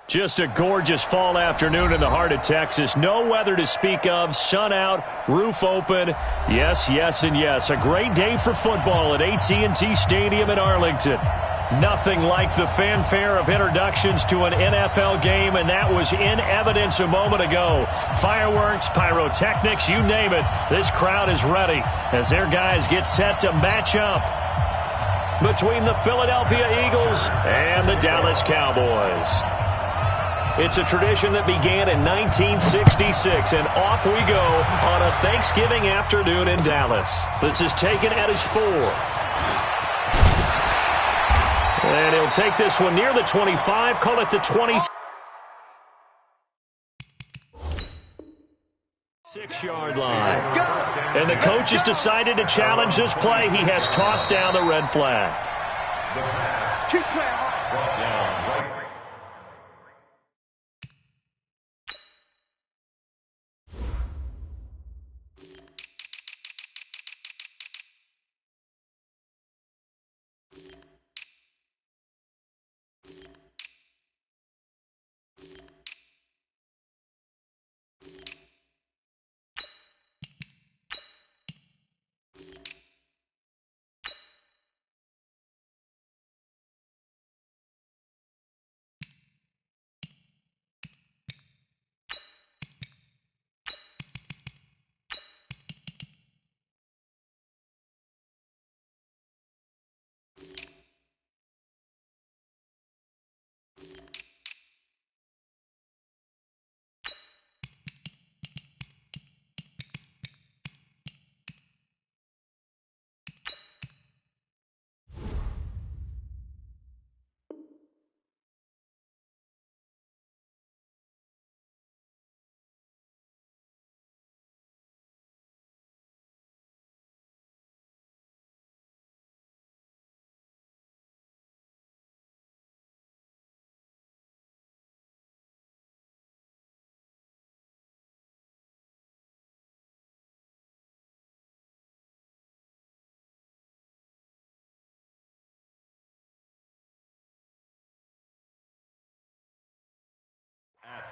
Just a gorgeous fall afternoon in the heart of Texas. No weather to speak of. Sun out, roof open. Yes, yes, and yes. A great day for football at AT&T Stadium in Arlington. Nothing like the fanfare of introductions to an NFL game, and that was in evidence a moment ago. Fireworks, pyrotechnics, you name it. This crowd is ready as their guys get set to match up between the Philadelphia Eagles and the Dallas Cowboys. It's a tradition that began in 1966, and off we go on a Thanksgiving afternoon in Dallas. This is taken at his 4. And he'll take this one near the 25, call it the 26-yard line. And the coach has decided to challenge this play. He has tossed down the red flag.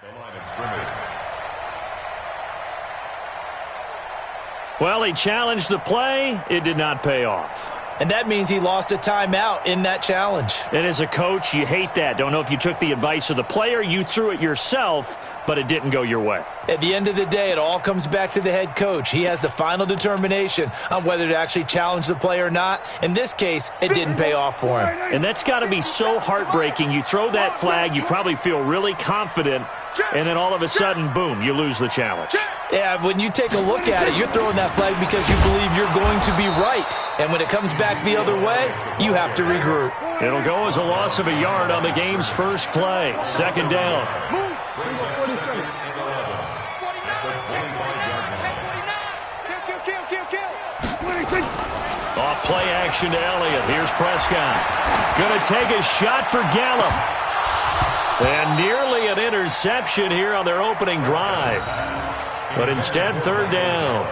The line of scrimmage. Well, he challenged the play. It did not pay off. And that means he lost a timeout in that challenge. And as a coach, you hate that. Don't know if you took the advice of the player, you threw it yourself, but it didn't go your way. At the end of the day, it all comes back to the head coach. He has the final determination on whether to actually challenge the play or not. In this case, it didn't pay off for him. And that's got to be so heartbreaking. You throw that flag, you probably feel really confident, and then all of a sudden, boom, you lose the challenge. Yeah, when you take a look at it, you're throwing that flag because you believe you're going to be right. And when it comes back the other way, you have to regroup. It'll go as a loss of a yard on the game's first play. Second down. Off play action to Elliott. Here's Prescott. Going to take a shot for Gallup. And nearly an interception here on their opening drive. But instead, third down.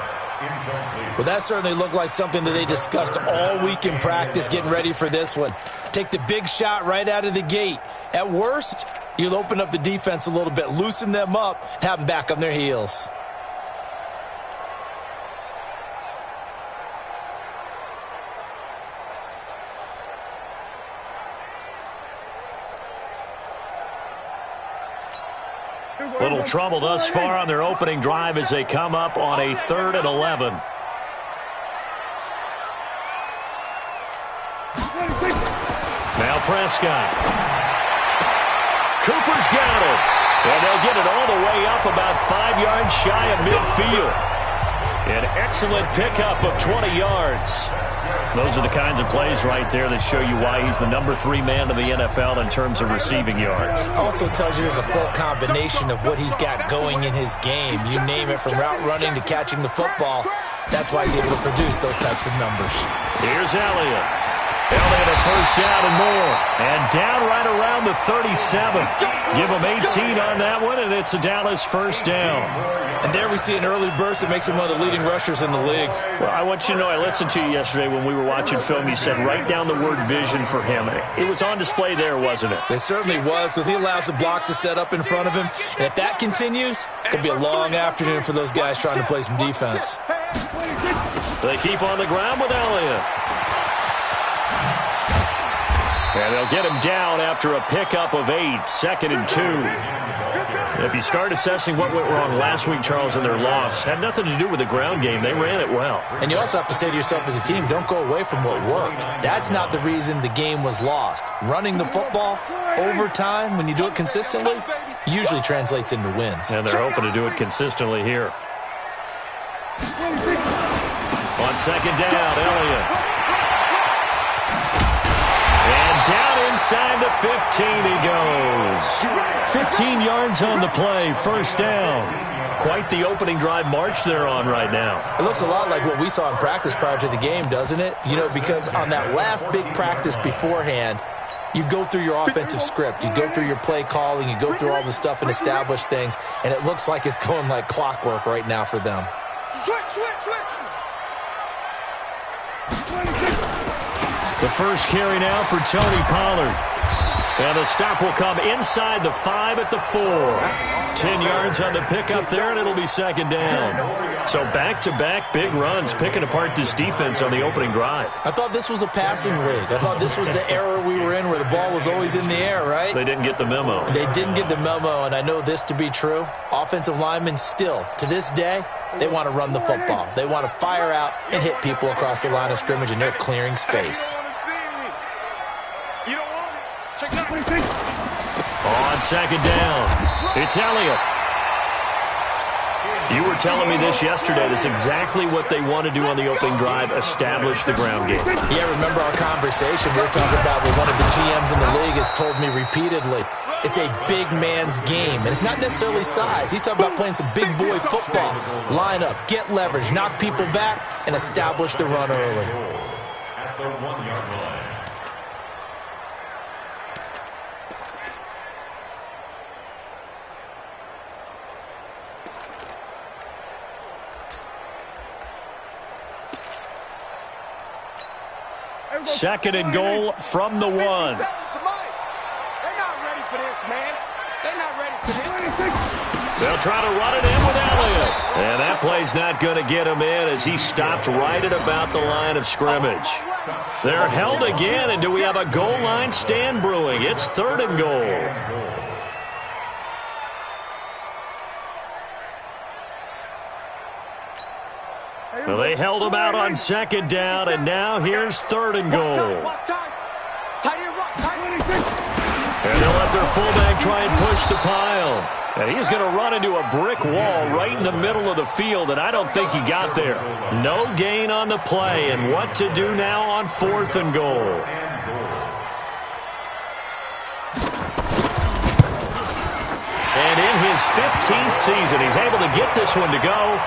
Well, that certainly looked like something that they discussed all week in practice getting ready for this one. Take the big shot right out of the gate. At worst, you'll open up the defense a little bit, loosen them up, and have them back on their heels. Little trouble thus far on their opening drive as they come up on a 3rd and 11. Now Prescott. Cooper's got it. And they'll get it all the way up about 5 yards shy of midfield. An excellent pickup of 20 yards. Those are the kinds of plays right there that show you why he's the number 3 man in the NFL in terms of receiving yards. Also tells you there's a full combination of what he's got going in his game. You name it, from route running to catching the football. That's why he's able to produce those types of numbers. Here's Elliott. Elliott a first down and more. And down right around the 37. Give them 18 on that one, and it's a Dallas first down. And there we see an early burst that makes him one of the leading rushers in the league. Well, I want you to know, I listened to you yesterday when we were watching film. You said write down the word vision for him. It was on display there, wasn't it? It certainly was, because he allows the blocks to set up in front of him. And if that continues, it'll be a long afternoon for those guys trying to play some defense. They keep on the ground with Elliott. And they'll get him down after a pickup of 8, 2nd and 2. If you start assessing what went wrong last week, Charles, in their loss, had nothing to do with the ground game. They ran it well. And you also have to say to yourself as a team, don't go away from what worked. That's not the reason the game was lost. Running the football over time, when you do it consistently, usually translates into wins. And they're hoping to do it consistently here. On 2nd down, Elliott. Down inside the 15 he goes. 15 yards on the play, first down. Quite the opening drive march they're on right now. It looks a lot like what we saw in practice prior to the game, doesn't it? You know, because on that last big practice beforehand, you go through your offensive script. You go through your play calling. You go through all the stuff and establish things. And it looks like it's going like clockwork right now for them. Switch. The first carry now for Tony Pollard. And the stop will come inside the 5 at the 4. 10 yards on the pickup there, and it'll be 2nd down. So back-to-back big runs, picking apart this defense on the opening drive. I thought this was a passing league. I thought this was the era we were in where the ball was always in the air, right? They didn't get the memo. They didn't get the memo, and I know this to be true. Offensive linemen still, to this day, they want to run the football. They want to fire out and hit people across the line of scrimmage, and they're clearing space. On 2nd down, it's Elliott. You were telling me this yesterday. This is exactly what they want to do on the opening drive, establish the ground game. Yeah, remember our conversation we were talking about with one of the GMs in the league. It's told me repeatedly, it's a big man's game. And it's not necessarily size. He's talking about playing some big boy football. Line up, get leverage, knock people back, and establish the run early. At the 1-yard line. Second and goal from the 1. They're not ready for this, man. They're not ready for this. They'll try to run it in with Elliott. And that play's not going to get him in as he stopped right at about the line of scrimmage. They're held again, and do we have a goal line stand brewing? It's 3rd and goal. Well, they held him out on 2nd down, and now here's 3rd and goal. And they'll let their fullback try and push the pile. And he's going to run into a brick wall right in the middle of the field, and I don't think he got there. No gain on the play, and what to do now on 4th and goal. And in his 15th season, he's able to get this one to go.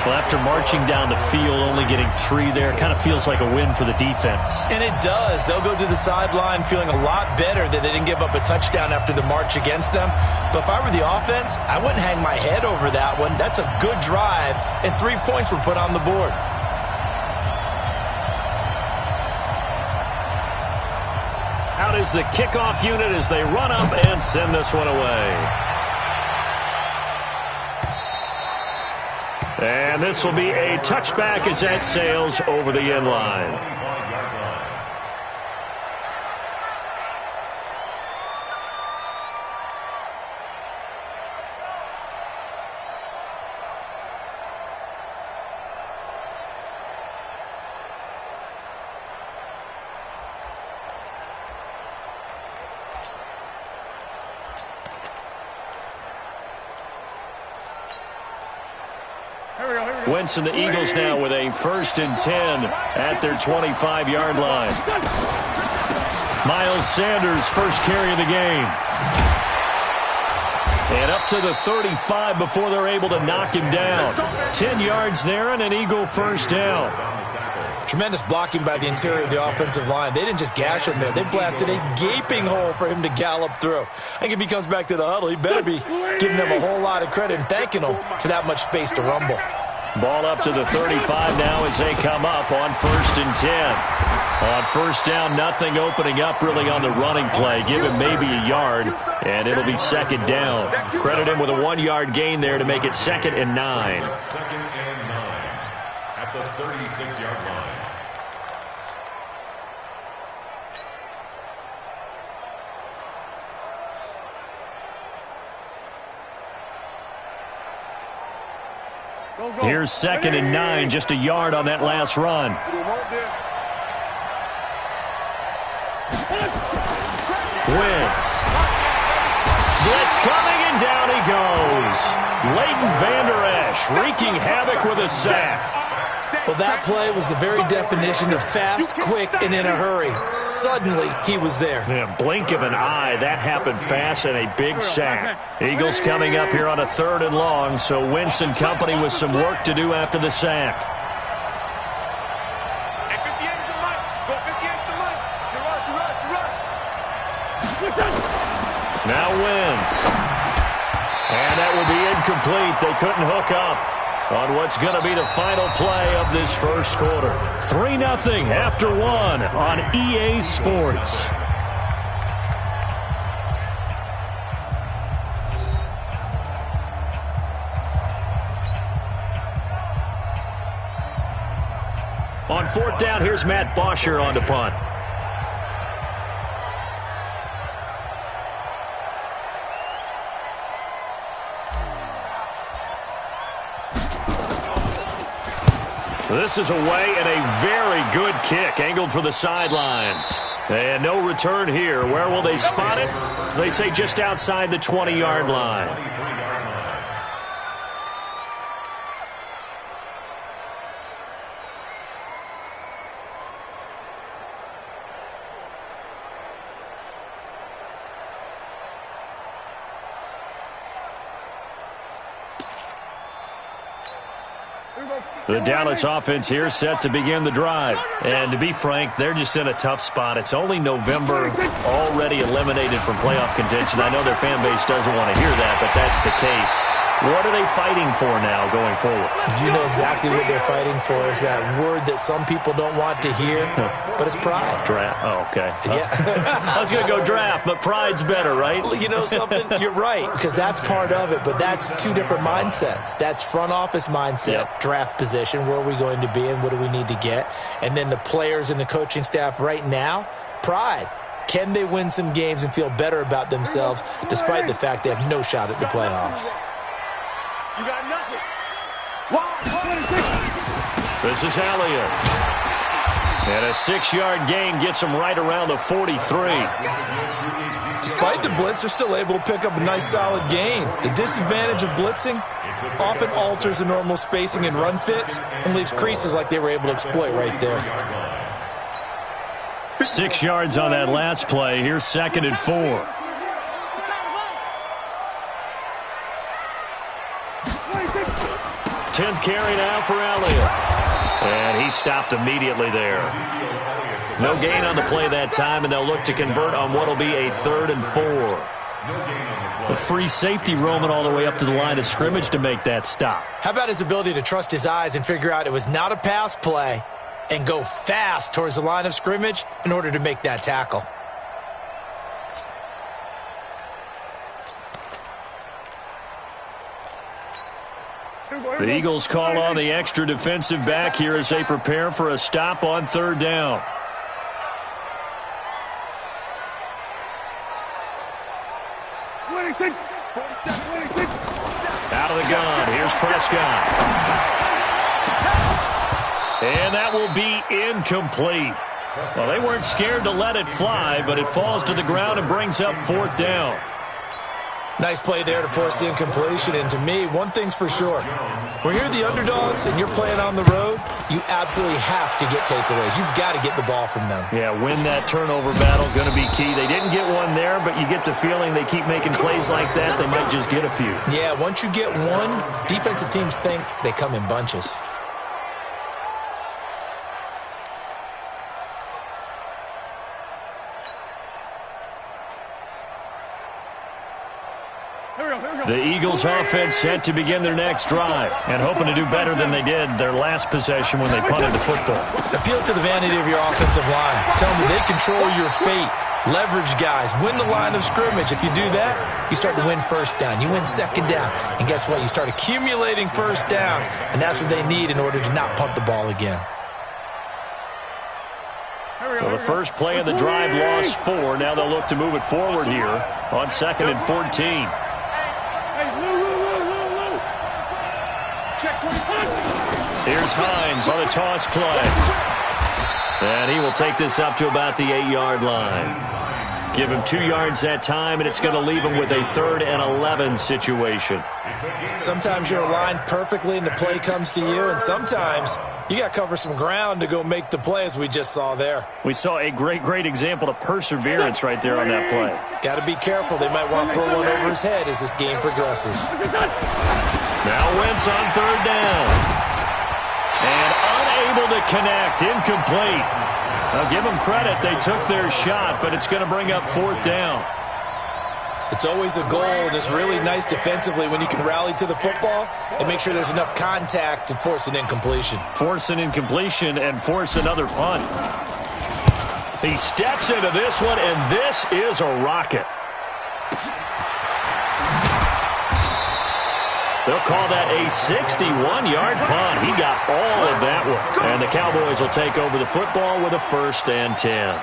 Well, after marching down the field, only getting 3 there, kind of feels like a win for the defense. And it does. They'll go to the sideline feeling a lot better that they didn't give up a touchdown after the march against them. But if I were the offense, I wouldn't hang my head over that one. That's a good drive, and 3 points were put on the board. Out is the kickoff unit as they run up and send this one away. And this will be a touchback as that sails over the end line. Wentz and the Eagles now with a 1st and 10 at their 25-yard line. Miles Sanders, first carry of the game. And up to the 35 before they're able to knock him down. 10 yards there and an Eagle first down. Tremendous blocking by the interior of the offensive line. They didn't just gash him there. They blasted a gaping hole for him to gallop through. I think if he comes back to the huddle, he better be giving them a whole lot of credit and thanking them for that much space to rumble. Ball up to the 35 now as they come up on 1st and 10. On first down, nothing opening up really on the running play. Give him maybe a yard, and it'll be 2nd down. Credit him with a 1-yard gain there to make it 2nd and 9. 2nd and 9 at the 36-yard line. Here's 2nd and 9, just a yard on that last run. Wentz. Blitz coming, and down he goes. Leighton Vander Esch wreaking havoc with a sack. Well, that play was the very definition of fast, quick, and in a hurry. Suddenly, he was there. Yeah, blink of an eye. That happened fast and a big sack. Eagles coming up here on a 3rd and long, so Wentz and company with some work to do after the sack. Now Wentz. And that will be incomplete. They couldn't hook up on what's going to be the final play of this first quarter. 3-0 after 1 on EA Sports. On 4th down, here's Matt Bosher on the punt. This is away and a very good kick angled for the sidelines. And no return here. Where will they spot it? They say just outside the 20-yard line. The Dallas offense here set to begin the drive. And to be frank, they're just in a tough spot. It's only November, already eliminated from playoff contention. I know their fan base doesn't want to hear that, but that's the case. What are they fighting for now going forward? You know exactly what they're fighting for. Is that word that some people don't want to hear, but it's pride. Draft. Oh, okay. Yeah. I was going to go draft, but pride's better, right? You know something? You're right, because that's part of it, but that's two different mindsets. That's front office mindset, draft position, where are we going to be and what do we need to get? And then the players and the coaching staff right now, pride. Can they win some games and feel better about themselves despite the fact they have no shot at the playoffs? You got nothing. This is Elliott. And a 6-yard gain gets him right around the 43. Despite the blitz, they're still able to pick up a nice solid gain. The disadvantage of blitzing often alters the normal spacing and run fits and leaves creases like they were able to exploit right there. 6 yards on that last play. Here's 2nd and 4. Tenth carry now for Elliott. And he stopped immediately there. No gain on the play that time, and they'll look to convert on what will be a 3rd and 4. A free safety roaming all the way up to the line of scrimmage to make that stop. How about his ability to trust his eyes and figure out it was not a pass play and go fast towards the line of scrimmage in order to make that tackle? The Eagles call on the extra defensive back here as they prepare for a stop on 3rd down. Out of the gun, here's Prescott. And that will be incomplete. Well, they weren't scared to let it fly, but it falls to the ground and brings up 4th down. Nice play there to force the incompletion. And to me, one thing's for sure. When you're the underdogs and you're playing on the road, you absolutely have to get takeaways. You've got to get the ball from them. Yeah, win that turnover battle, going to be key. They didn't get one there, but you get the feeling they keep making plays like that, they might just get a few. Yeah, once you get one, defensive teams think they come in bunches. The Eagles offense set to begin their next drive and hoping to do better than they did their last possession when they punted the football. Appeal to the vanity of your offensive line. Tell them they control your fate. Leverage guys. Win the line of scrimmage. If you do that, you start to win first down. You win second down. And guess what? You start accumulating first downs. And that's what they need in order to not punt the ball again. Well, the first play of the drive lost 4. Now they'll look to move it forward here on 2nd and 14. Here's Hines on a toss play. And he will take this up to about the 8-yard line. Give him 2 yards that time, and it's going to leave him with a 3rd and 11 situation. Sometimes you're aligned perfectly and the play comes to you, and sometimes you got to cover some ground to go make the play, as we just saw there. We saw a great example of perseverance right there on that play. Got to be careful. They might want to throw one over his head as this game progresses. Now Wentz on 3rd down. And unable to connect, incomplete. I'll give them credit. They took their shot, but it's going to bring up 4th down. It's always a goal, and it's really nice defensively when you can rally to the football and make sure there's enough contact to force an incompletion. Force an incompletion and force another punt. He steps into this one, and this is a rocket. They'll call that a 61-yard punt. He got all of that one. And the Cowboys will take over the football with a 1st and 10.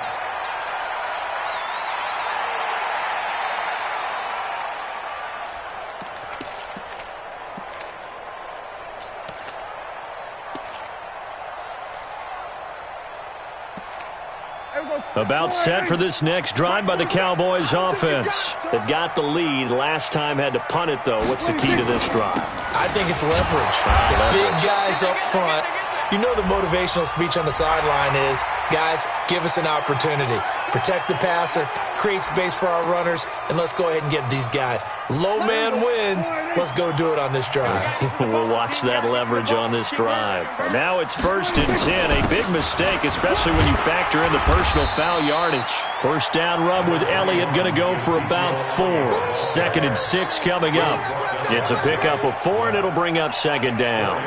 About set for this next drive by the Cowboys offense. They've got the lead. Last time had to punt it, though. What's the key to this drive? I think it's leverage. The big guys up front. You know the motivational speech on the sideline is, guys, give us an opportunity. Protect the passer, create space for our runners, and let's go ahead and get these guys. Low man wins. Let's go do it on this drive. We'll watch that leverage on this drive. Now it's 1st and 10. A big mistake, especially when you factor in the personal foul yardage. 1st down run with Elliott going to go for about 4. 2nd and 6 coming up. It's a pickup of 4, and it'll bring up 2nd down.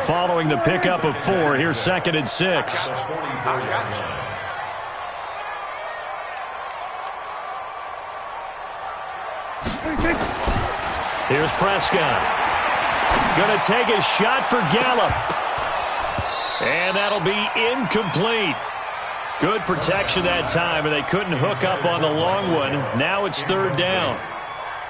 Following the pickup of 4, here's 2nd and 6. Here's Prescott. Going to take a shot for Gallup. And that'll be incomplete. Good protection that time, and they couldn't hook up on the long one. Now it's 3rd down.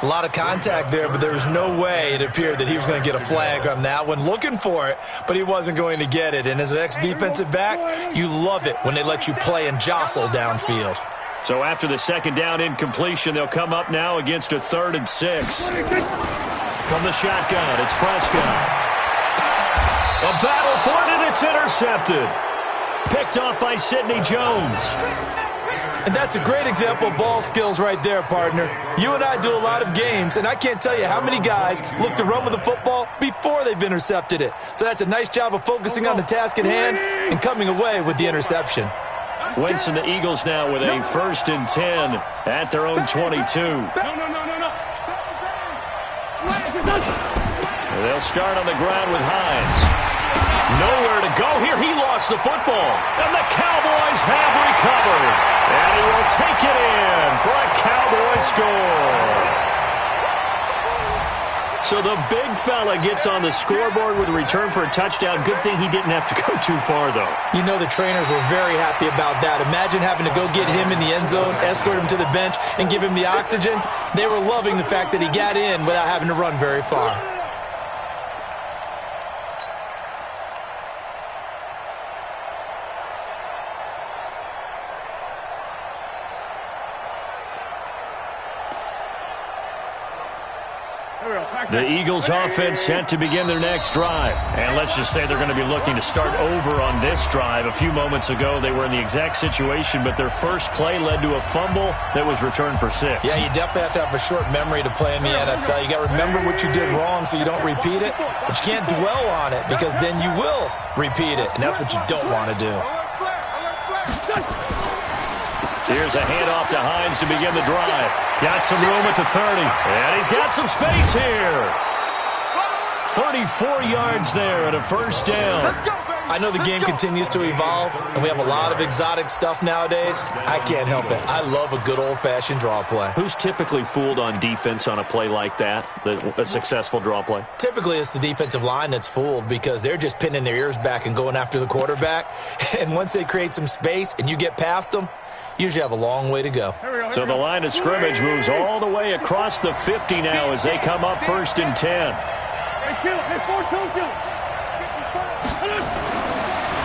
A lot of contact there, but there was no way it appeared that he was going to get a flag on that one. Looking for it, but he wasn't going to get it. And as an ex-defensive back, you love it when they let you play and jostle downfield. So after the 2nd down incompletion, they'll come up now against a 3rd and 6. From the shotgun, it's Prescott. A battle for it, and it's intercepted. Picked off by Sidney Jones. And that's a great example of ball skills right there, partner. You and I do a lot of games, and I can't tell you how many guys look to run with the football before they've intercepted it. So that's a nice job of focusing on the task at hand and coming away with the interception. Wentz and the Eagles now with a 1st and 10 at their own 22. They'll start on the ground with Hines. Nowhere to go here. He lost the football. And the Cowboys have recovered. And he will take it in for a Cowboy score. So the big fella gets on the scoreboard with a return for a touchdown. Good thing he didn't have to go too far, though. You know the trainers were very happy about that. Imagine having to go get him in the end zone, escort him to the bench, and give him the oxygen. They were loving the fact that he got in without having to run very far. The Eagles offense set to begin their next drive. And let's just say they're going to be looking to start over on this drive. A few moments ago, they were in the exact situation, but their first play led to a fumble that was returned for 6. Yeah, you definitely have to have a short memory to play in the NFL. You got to remember what you did wrong so you don't repeat it, but you can't dwell on it because then you will repeat it, and that's what you don't want to do. Here's a handoff to Hines to begin the drive. Got some room at the 30. And he's got some space here. 34 yards there and a first down. I know the game continues to evolve, and we have a lot of exotic stuff nowadays. I can't help it. I love a good old-fashioned draw play. Who's typically fooled on defense on a play like that, a successful draw play? Typically, it's the defensive line that's fooled because they're just pinning their ears back and going after the quarterback. And once they create some space and you get past them, you usually have a long way to go. So the line of scrimmage moves all the way across the 50 now as they come up 1st and 10.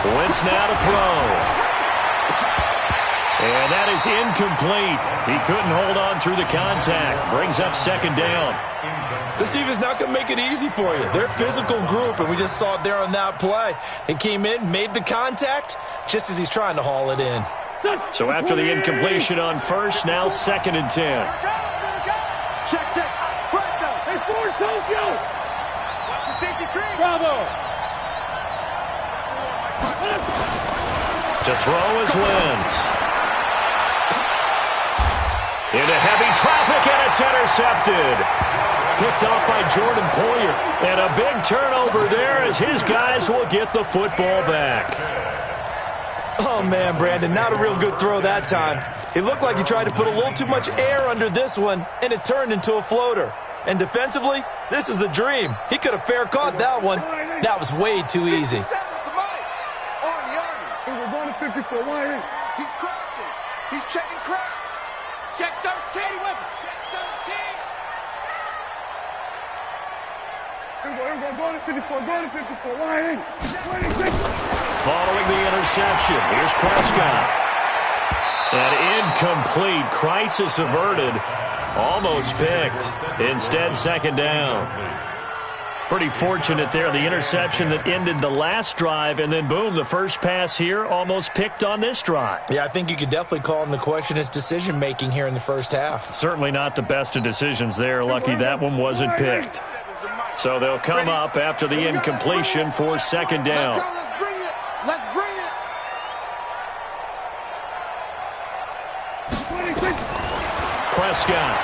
Wentz now to throw. And that is incomplete. He couldn't hold on through the contact. Brings up 2nd down. This defense is not going to make it easy for you. They're a physical group, and we just saw it there on that play. He came in, made the contact, just as he's trying to haul it in. So after the incompletion on 1st, now 2nd and 10. Check. Hey, Ford, Tokyo. Watch the safety cream. Bravo. To throw is Wentz. Into heavy traffic, and it's intercepted. Picked off by Jordan Poyer. And a big turnover there as his guys will get the football back. Oh, man, Brandon, not a real good throw that time. It looked like he tried to put a little too much air under this one, and it turned into a floater. And defensively, this is a dream. He could have fair caught that one. That was way too easy. He's crossing. He's checking crowd. Check 13. Check 13. Go to 54. Following the interception, here's Prescott. An incomplete. Crisis averted. Almost picked. Instead, 2nd down. Pretty fortunate there. The interception that ended the last drive, and then, boom, the first pass here almost picked on this drive. Yeah, I think you could definitely call him to question his decision-making here in the first half. Certainly not the best of decisions there. Lucky that one wasn't picked. So they'll come up after the incompletion for 2nd down. Let's bring it. Prescott.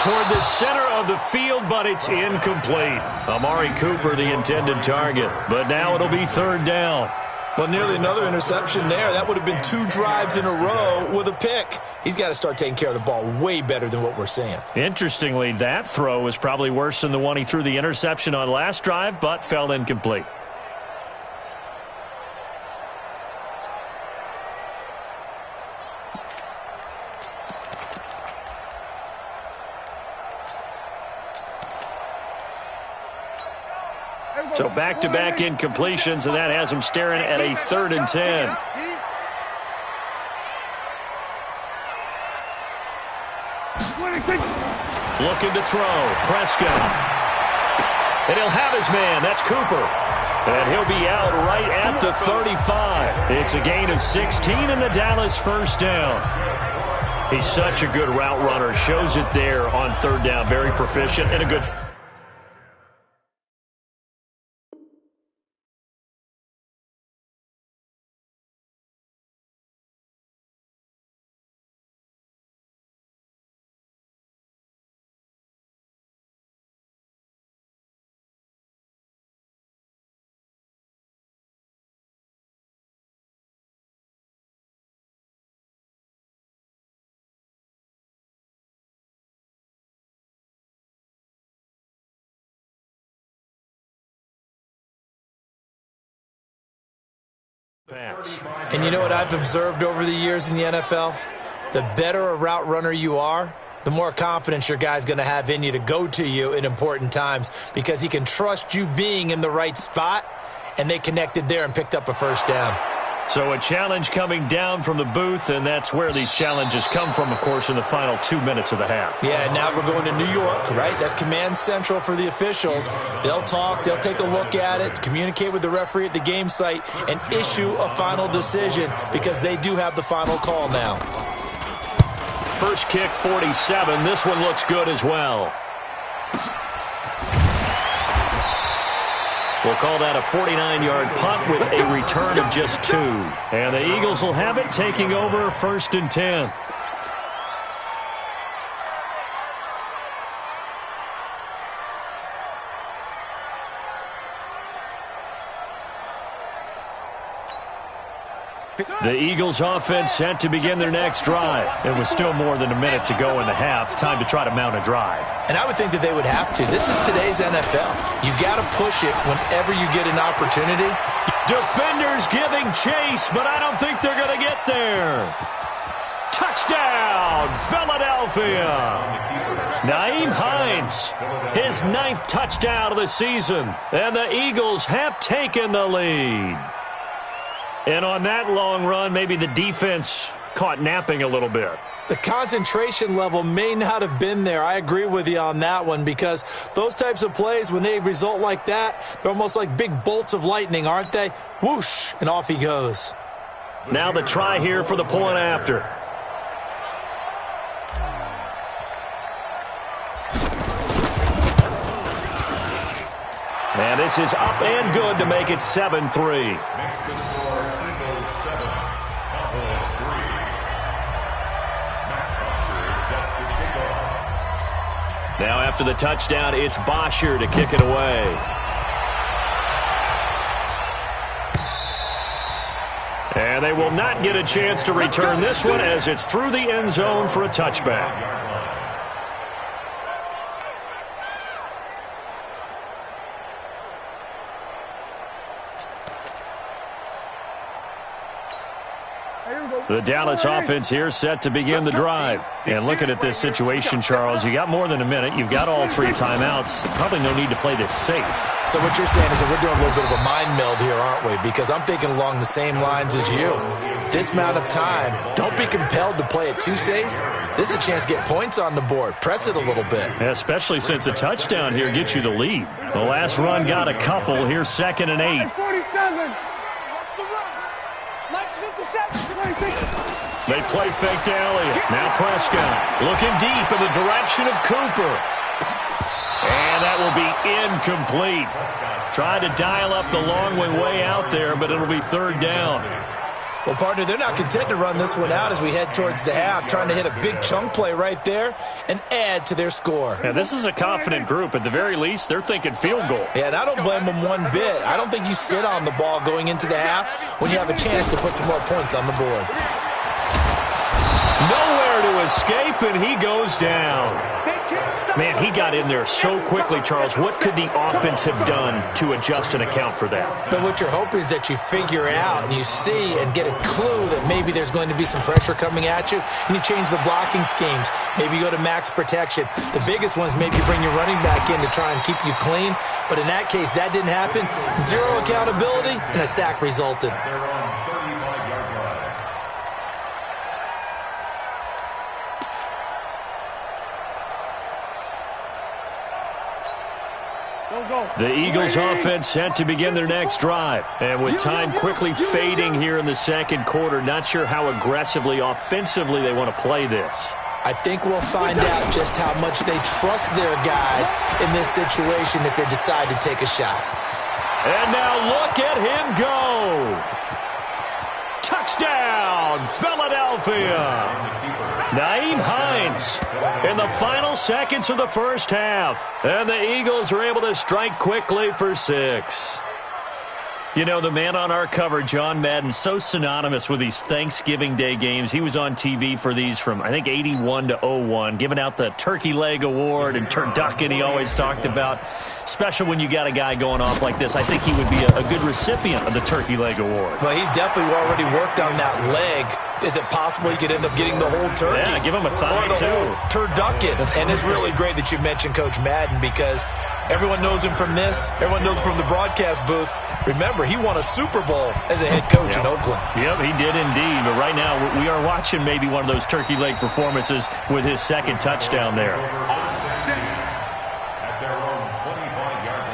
Toward the center of the field, but it's incomplete. Amari Cooper, the intended target. But now it'll be 3rd down. Well, nearly another interception there. That would have been 2 drives in a row with a pick. He's got to start taking care of the ball way better than what we're seeing. Interestingly, that throw was probably worse than the one he threw the interception on last drive, but fell incomplete. So back-to-back incompletions, and that has him staring at a 3rd and 10. Looking to throw. Prescott. And he'll have his man. That's Cooper. And he'll be out right at the 35. It's a gain of 16 and the Dallas 1st down. He's such a good route runner. Shows it there on 3rd down. Very proficient and a good... pass. And you know what I've observed over the years in the NFL? The better a route runner you are, the more confidence your guy's going to have in you to go to you in important times because he can trust you being in the right spot, and they connected there and picked up a 1st down. So a challenge coming down from the booth, and that's where these challenges come from, of course, in the final 2 minutes of the half. Yeah, now we're going to New York, right? That's command central for the officials. They'll talk, they'll take a look at it, communicate with the referee at the game site, and issue a final decision because they do have the final call now. First kick, 47. This one looks good as well. We'll call that a 49-yard punt with a return of just 2. And the Eagles will have it, taking over 1st and 10. The Eagles offense set to begin their next drive. It was still more than a minute to go in the half. Time to try to mount a drive. And I would think that they would have to. This is today's NFL. You got to push it whenever you get an opportunity. Defenders giving chase, but I don't think they're going to get there. Touchdown, Philadelphia. Nyheim Hines, his 9th touchdown of the season. And the Eagles have taken the lead. And on that long run, maybe the defense caught napping a little bit. The concentration level may not have been there. I agree with you on that one, because those types of plays, when they result like that, they're almost like big bolts of lightning, aren't they? Whoosh, and off he goes. Now the try here for the point after. And this is up and good to make it 7-3. Now after the touchdown, it's Bosher to kick it away. And they will not get a chance to return this one as it's through the end zone for a touchback. The Dallas offense here set to begin the drive. And looking at this situation, Charles, you got more than a minute. You've got all 3 timeouts. Probably no need to play this safe. So what you're saying is that we're doing a little bit of a mind meld here, aren't we? Because I'm thinking along the same lines as you. This amount of time, don't be compelled to play it too safe. This is a chance to get points on the board. Press it a little bit. Yeah, especially since a touchdown here gets you the lead. The last run got a couple. Here's 2nd and 8. 47. They play fake to Elliott. Now Prescott looking deep in the direction of Cooper. And that will be incomplete. Tried to dial up the long way out there, but it'll be 3rd down. Well, partner, they're not content to run this one out as we head towards the half, trying to hit a big chunk play right there and add to their score. Yeah, this is a confident group. At the very least, they're thinking field goal. Yeah, and I don't blame them one bit. I don't think you sit on the ball going into the half when you have a chance to put some more points on the board. Nowhere to escape, and he goes down. Man, he got in there so quickly, Charles. What could the offense have done to adjust and account for that? But what you're hoping is that you figure out and you see and get a clue that maybe there's going to be some pressure coming at you, and you change the blocking schemes. Maybe you go to max protection. The biggest one is maybe you bring your running back in to try and keep you clean. But in that case, that didn't happen. 0 accountability, and a sack resulted. The Eagles offense set to begin their next drive. And with time quickly fading here in the 2nd quarter, not sure how aggressively, offensively they want to play this. I think we'll find out just how much they trust their guys in this situation if they decide to take a shot. And now look at him go. Touchdown, Philadelphia. Nyheim Hines in the final seconds of the first half. And the Eagles are able to strike quickly for 6. You know, the man on our cover, John Madden, so synonymous with these Thanksgiving Day games. He was on TV for these from, I think, 81 to 01, giving out the Turkey Leg Award and turducken he always talked about. Special when you got a guy going off like this. I think he would be a good recipient of the Turkey Leg Award. Well, he's definitely already worked on that leg. Is it possible he could end up getting the whole turkey? Yeah, give him a thigh, or the too. Whole turducken. And it's really great that you mentioned Coach Madden, because everyone knows him from this. Everyone knows him from the broadcast booth. Remember, he won a Super Bowl as a head coach in Oakland. Yep, he did indeed. But right now, we are watching maybe one of those turkey leg performances with his 2nd touchdown there. At their own 25-yard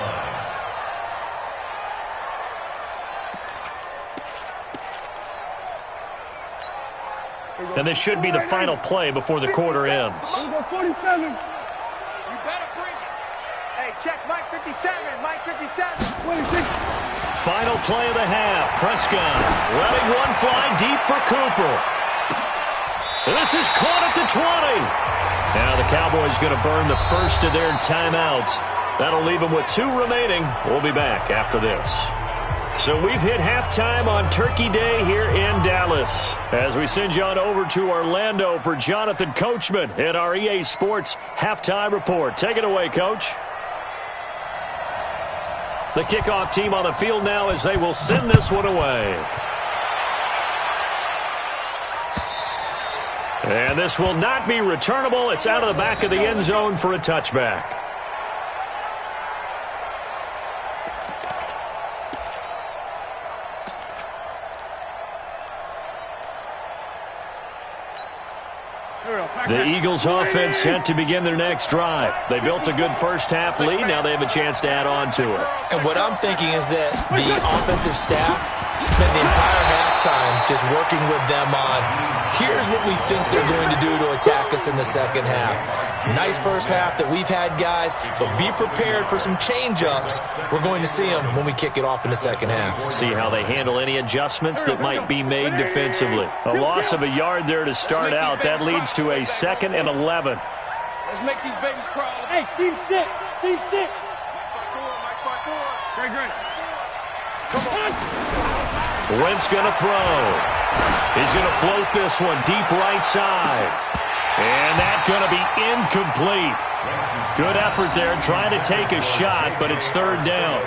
line. And this should be the final play before the quarter ends. 47. You better bring it. Hey, check, Mike 57, Mike 57. 26. Final play of the half. Prescott letting one fly deep for Cooper. This is caught at the 20. Now the Cowboys going to burn the first of their timeouts. That'll leave them with 2 remaining. We'll be back after this. So we've hit halftime on Turkey Day here in Dallas. As we send you on over to Orlando for Jonathan Coachman at our EA Sports Halftime Report. Take it away, Coach. The kickoff team on the field now as they will send this one away. And this will not be returnable. It's out of the back of the end zone for a touchback. The Eagles offense set to begin their next drive. They built a good first-half lead. Now they have a chance to add on to it. And what I'm thinking is that the offensive staff spent the entire halftime just working with them on, here's what we think they're going to do to attack us in the second half. Nice first half that we've had, guys, but be prepared for some change-ups. We're going to see them when we kick it off in the second half. See how they handle any adjustments that might be made defensively. A loss of a yard there to start out. That leads to a 2nd and 11. Let's make these babies crawl. Hey, Steve 6. Steve 6. Mike 5-4. Great. Come on. Wentz going to throw. He's going to float this one deep right side. And that's going to be incomplete. Good effort there trying to take a shot, but it's 3rd down.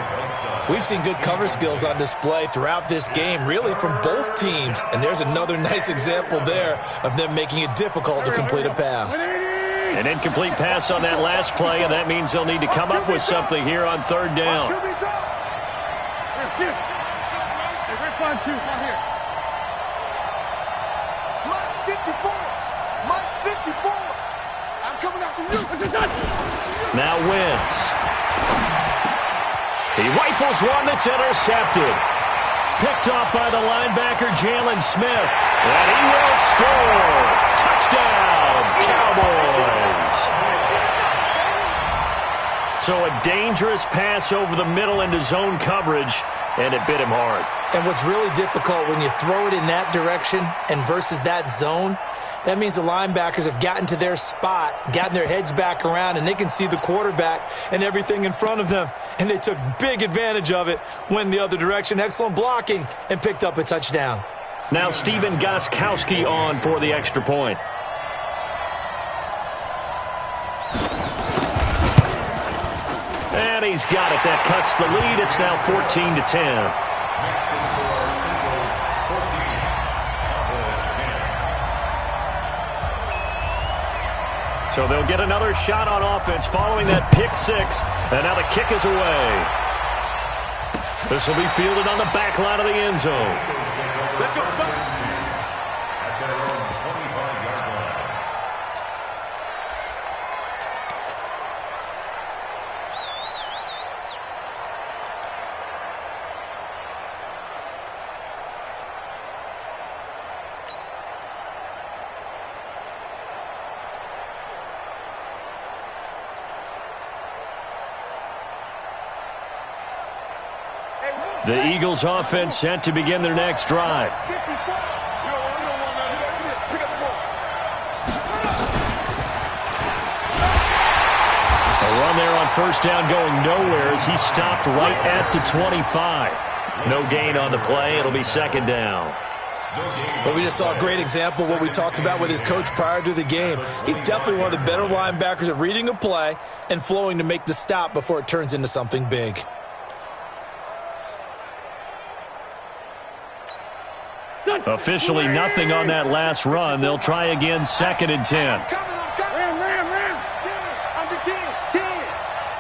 We've seen good cover skills on display throughout this game, really from both teams. And there's another nice example there of them making it difficult to complete a pass. An incomplete pass on that last play, and that means they'll need to come up with something here on 3rd down. Now Wentz. He rifles one that's intercepted. Picked off by the linebacker, Jalen Smith. And he will score. Touchdown, Cowboys. So a dangerous pass over the middle into zone coverage, and it bit him hard. And what's really difficult when you throw it in that direction and versus that zone, that means the linebackers have gotten to their spot, gotten their heads back around, and they can see the quarterback and everything in front of them. And they took big advantage of it, went the other direction, excellent blocking, and picked up a touchdown. Now Stephen Gostkowski on for the extra point. And he's got it. That cuts the lead. It's now 14-10. So they'll get another shot on offense following that pick 6. And now the kick is away. This will be fielded on the back line of the end zone. Let's go. At their own 25-yard line. The Eagles offense set to begin their next drive. A run there on 1st down going nowhere as he stopped right at the 25. No gain on the play. It'll be 2nd down. But we just saw a great example of what we talked about with his coach prior to the game. He's definitely one of the better linebackers at reading a play and flowing to make the stop before it turns into something big. Officially nothing on that last run. They'll try again 2nd and 10. Ram. Under 10.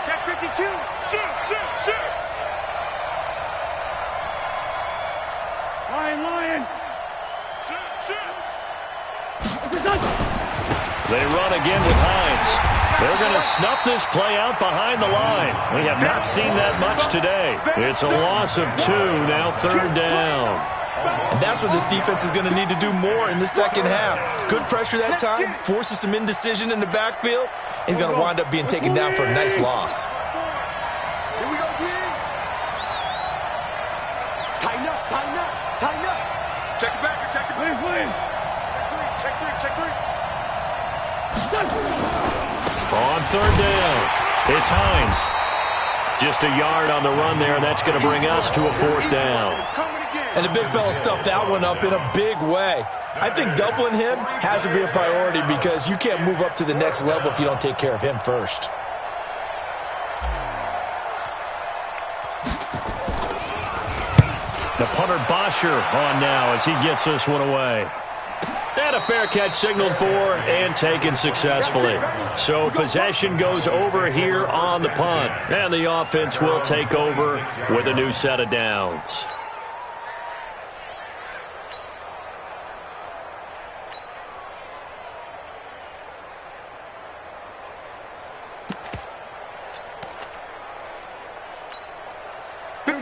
Check 52. Shit. Lion. They run again with Hines. They're going to snuff this play out behind the line. We have not seen that much today. It's a loss of 2, now 3rd down. And that's what this defense is going to need to do more in the second half. Good pressure that time, forces some indecision in the backfield. He's going to wind up being taken down for a nice loss. Check it back. Check it back. Please. Check three. On third down, it's Hines. Just a yard on the run there, and that's going to bring us to a fourth down. And the big fella stuffed that one up in a big way. I think doubling him has to be a priority because you can't move up to the next level if you don't take care of him first. The punter Bosher on now as he gets this one away. And a fair catch signaled for and taken successfully. So possession goes over here on the punt. And the offense will take over with a new set of downs.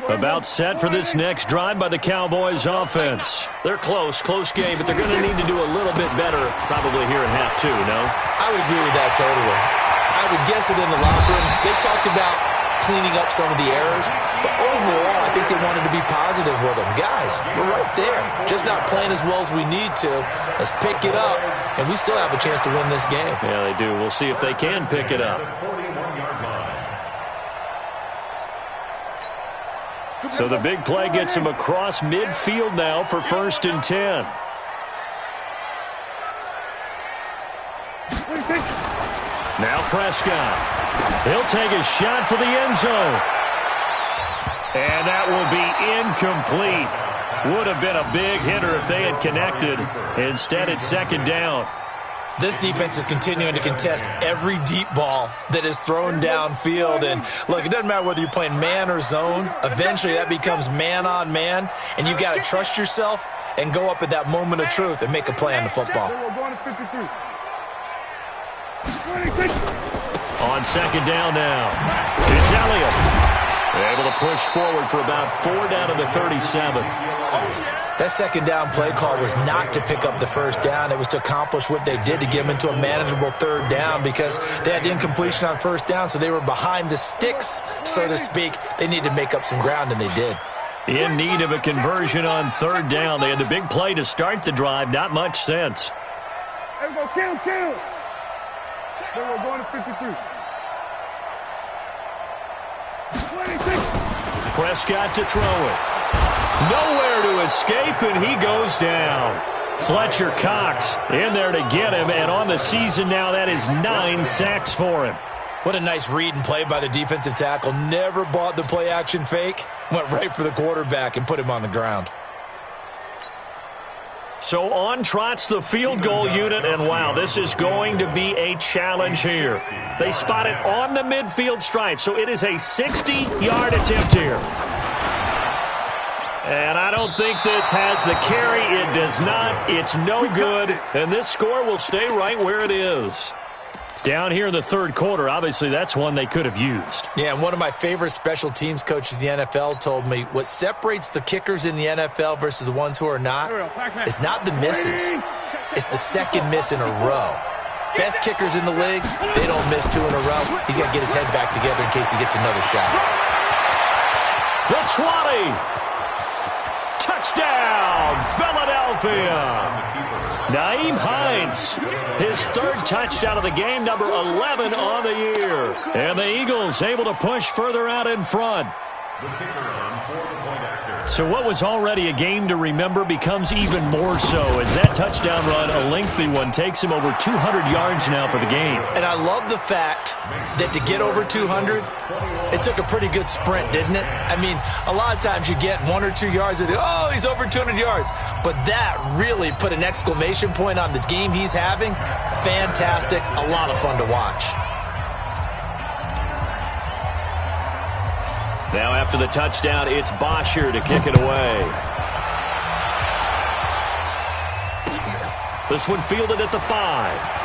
About set for this next drive by the Cowboys offense. They're close game, but they're going to need to do a little bit better probably here in half two, no? I would agree with that totally. I would guess it in the locker room. They talked about cleaning up some of the errors, but overall, I think they wanted to be positive with them. Guys, we're right there. Just not playing as well as we need to. Let's pick it up, and we still have a chance to win this game. Yeah, they do. We'll see if they can pick it up. So the big play gets him across midfield now for 1st and 10. Now Prescott. He'll take a shot for the end zone. And that will be incomplete. Would have been a big hitter if they had connected. Instead, it's 2nd down. This defense is continuing to contest every deep ball that is thrown downfield. And, look, it doesn't matter whether you're playing man or zone. Eventually, that becomes man-on-man, and you've got to trust yourself and go up at that moment of truth and make a play on the football. On 2nd down now, it's Elliott. Able to push forward for about 4 down to the 37. That 2nd down play call was not to pick up the 1st down. It was to accomplish what they did to get them into a manageable 3rd down because they had incompletion on 1st down, so they were behind the sticks, so to speak. They needed to make up some ground, and they did. In need of a conversion on 3rd down. They had the big play to start the drive. Not much sense. There we go. Kill. Then we're going to 53. 26. Prescott to throw it. Nowhere to escape, and he goes down. Fletcher Cox in there to get him, and on the season now, that is 9 sacks for him. What a nice read and play by the defensive tackle. Never bought the play-action fake. Went right for the quarterback and put him on the ground. So on trots the field goal unit, and wow, this is going to be a challenge here. They spot it on the midfield stripe, so it is a 60-yard attempt here. And I don't think this has the carry. It does not. It's no good. And this score will stay right where it is. Down here in the 3rd quarter, obviously that's one they could have used. Yeah, and one of my favorite special teams coaches in the NFL told me what separates the kickers in the NFL versus the ones who are not is not the misses. It's the 2nd miss in a row. Best kickers in the league, they don't miss 2 in a row. He's got to get his head back together in case he gets another shot. The 20. Touchdown, Philadelphia. Nyheim Hines, his 3rd touchdown of the game, number 11 on the year. And the Eagles able to push further out in front. So what was already a game to remember becomes even more so as that touchdown run, a lengthy one, takes him over 200 yards now for the game. And I love the fact that to get over 200, it took a pretty good sprint, didn't it? I mean, a lot of times you get 1 or 2 yards and oh, he's over 200 yards. But that really put an exclamation point on the game he's having. Fantastic. A lot of fun to watch. Now after the touchdown, it's Bosher to kick it away. This one fielded at the 5.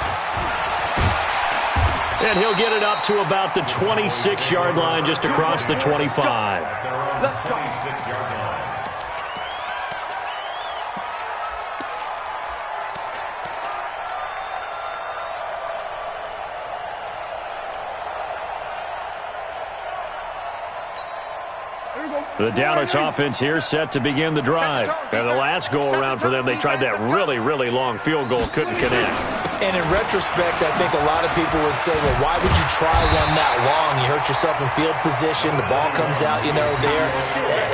And he'll get it up to about the 26-yard line, just across the 25. Let's go. The Dallas offense here set to begin the drive. And the last go-around for them, they tried that really, really long field goal, couldn't connect. And in retrospect, I think a lot of people would say, well, why would you try one that long? You hurt yourself in field position. The ball comes out, there.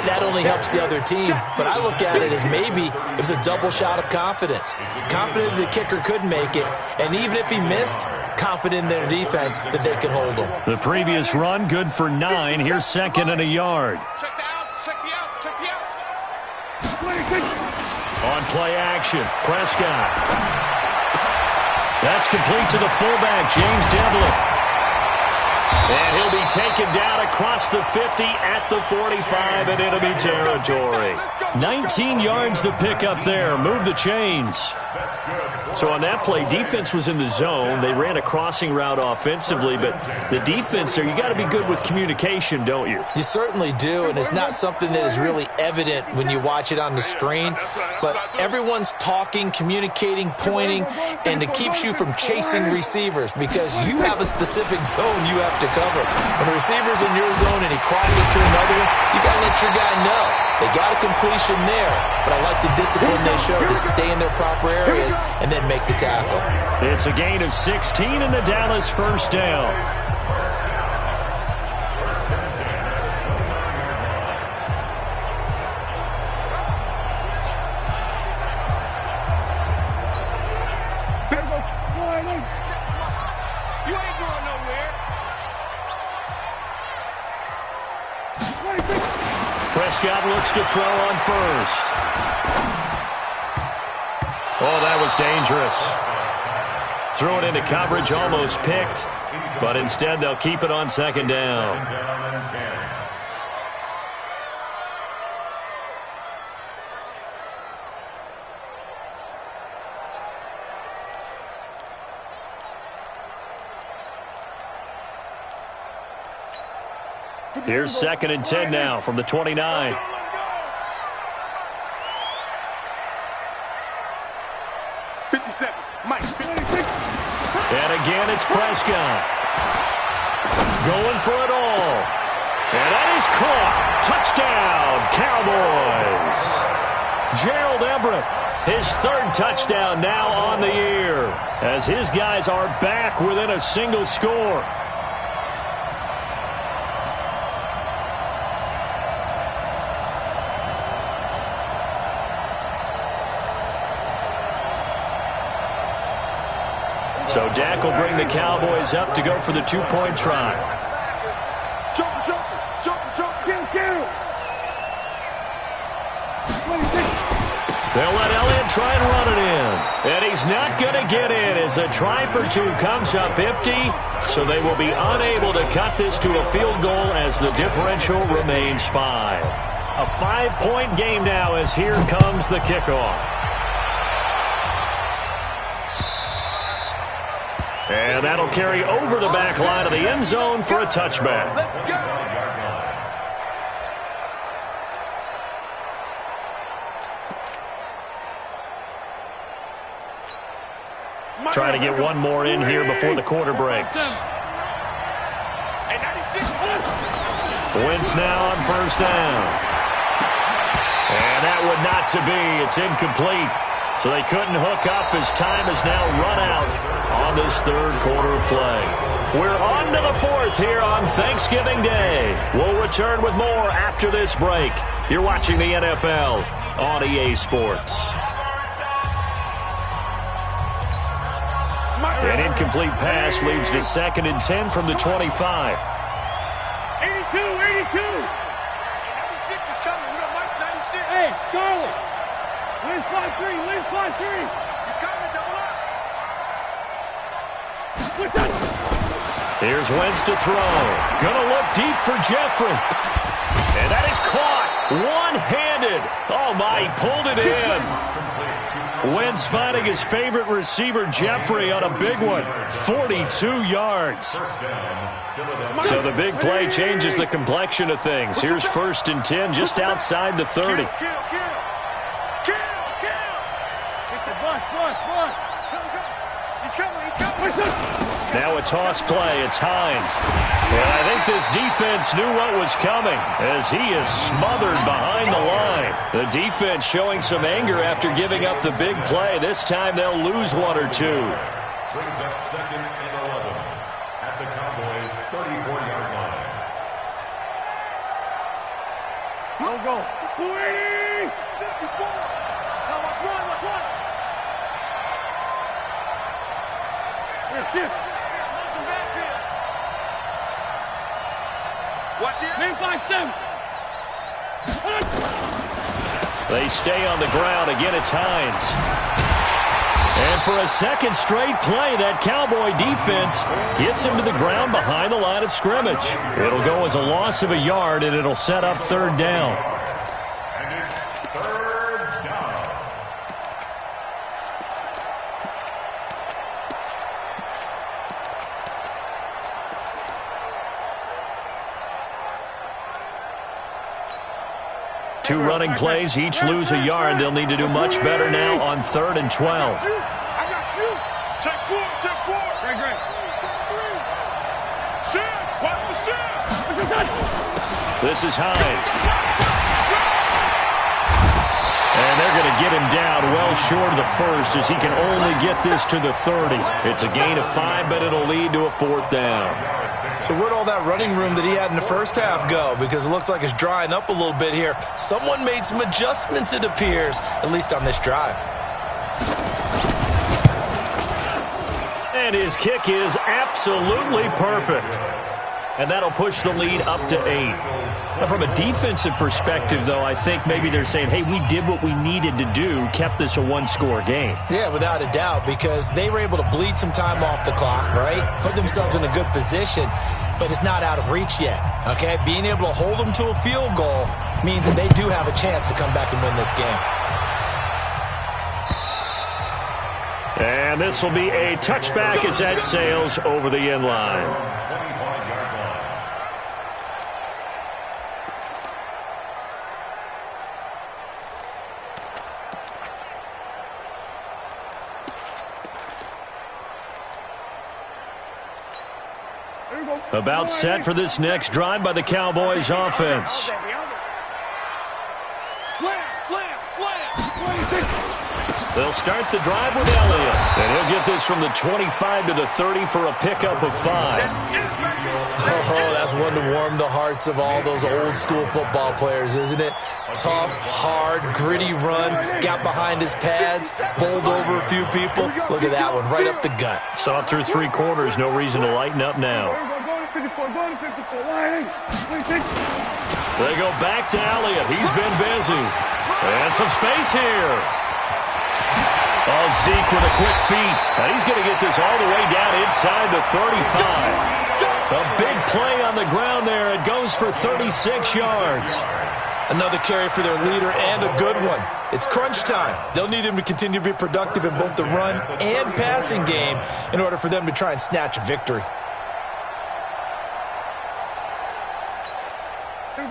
That only helps the other team. But I look at it as maybe it was a double shot of confidence. Confident the kicker could make it. And even if he missed, confident in their defense that they could hold him. The previous run, good for 9. Here's second and a yard. On play action, Prescott. That's complete to the fullback, James Devlin. And he'll be taken down across the 50 at the 45 in enemy territory. 19 yards the pick up there. Move the chains. So on that play, defense was in the zone. They ran a crossing route offensively, but the defense there, you got to be good with communication, don't you? You certainly do, and it's not something that is really evident when you watch it on the screen. But everyone's talking, communicating, pointing, and it keeps you from chasing receivers because you have a specific zone you have to cover. When a receiver's in your zone and he crosses to another one, you got to let your guy know. They got a completion there, but I like the discipline they show to stay in their proper areas and then make the tackle. It's a gain of 16 and the Dallas first down. You ain't going nowhere. Prescott looks to throw on first. Oh, that was dangerous. Threw it into coverage, almost picked, but instead they'll keep it on second down. Here's second and 10 now from the 29. And again, it's Prescott. Going for it all. And that is caught. Touchdown, Cowboys. Gerald Everett, his third touchdown now on the year, as his guys are back within a single score. So Dak will bring the Cowboys up to go for the two-point try. They'll let Elliott try and run it in. And he's not going to get in as a try for two comes up empty. So they will be unable to cut this to a field goal as the differential remains 5. A 5-point game now as here comes the kickoff. And that'll carry over the back line of the end zone for a touchback. Trying to get one more in here before the quarter breaks. Wentz now on first down. And that would not to be. It's incomplete. So they couldn't hook up as time has now run out on this third quarter of play. We're on to the fourth here on Thanksgiving Day. We'll return with more after this break. You're watching the NFL on EA Sports. An incomplete pass leads to second and 10 from the 25. 82, 82. 96 is coming. We got Mike 96. Hey, Charlie. Win 5-3, win 5-3. He's coming, double up. Here's Wentz to throw. Gonna look deep for Jeffrey. And that is caught. One-handed. Oh, my, he pulled it in. Wentz finding his favorite receiver, Jeffrey, on a big one. 42 yards. So the big play changes the complexion of things. Here's first and 10 just outside the 30. He's Now a toss play. It's Hines. And I think this defense knew what was coming as he is smothered behind the line. The defense showing some anger after giving up the big play. This time they'll lose one or two. Brings up 2nd and 11 at the Cowboys' 34-yard line. No go. 280. 54. Now let's run. Shift. Watch it. Man 5-7. They stay on the ground. Again, it's Hines. And for a second straight play, that Cowboy defense gets him to the ground behind the line of scrimmage. It'll go as a loss of a yard, and it'll set up 3rd down. And it's 3rd down. Two running plays, each lose a yard. They'll need to do much better now on 3rd and 12. I got you. Check 4. Great. Shit. Watch the shit. This is Hines. And they're going to get him down well short of the first as he can only get this to the 30. It's a gain of 5, but it'll lead to a 4th down. So where'd all that running room that he had in the first half go? Because it looks like it's drying up a little bit here. Someone made some adjustments, it appears, at least on this drive. And his kick is absolutely perfect. And that'll push the lead up to 8. Now, from a defensive perspective, though, I think maybe they're saying, hey, we did what we needed to do, kept this a one-score game. Yeah, without a doubt, because they were able to bleed some time off the clock, right? Put themselves in a good position, but it's not out of reach yet, okay? Being able to hold them to a field goal means that they do have a chance to come back and win this game. And this will be a touchback as that sails over the end line. 25-yard line. About set for this next drive by the Cowboys offense. Slam. They'll start the drive with Elliott. And he'll get this from the 25 to the 30 for a pickup of 5. Oh, that's one to warm the hearts of all those old-school football players, isn't it? Tough, hard, gritty run, got behind his pads, bowled over a few people. Look at that one, right up the gut. Saw through 3 quarters, no reason to lighten up now. They go back to Elliott. He's been busy. And some space here. Oh, Zeke with a quick feed. And he's going to get this all the way down inside the 35. A big play on the ground there. It goes for 36 yards. Another carry for their leader and a good one. It's crunch time. They'll need him to continue to be productive in both the run and passing game in order for them to try and snatch a victory.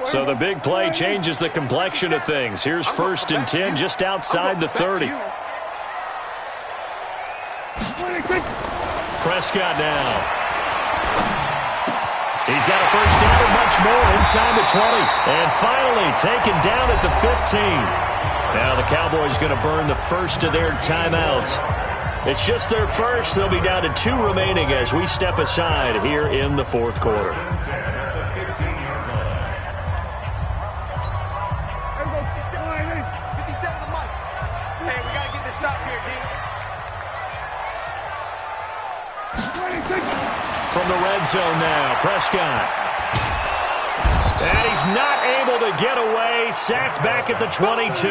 So the big play changes the complexion of things. Here's 1st and 10 just outside the 30. Prescott now. He's got a first down and much more inside the 20. And finally taken down at the 15. Now the Cowboys going to burn the first of their timeouts. It's just their first. They'll be down to 2 remaining as we step aside here in the 4th quarter. From the red zone now, Prescott. And he's not able to get away. Sacked back at the 22.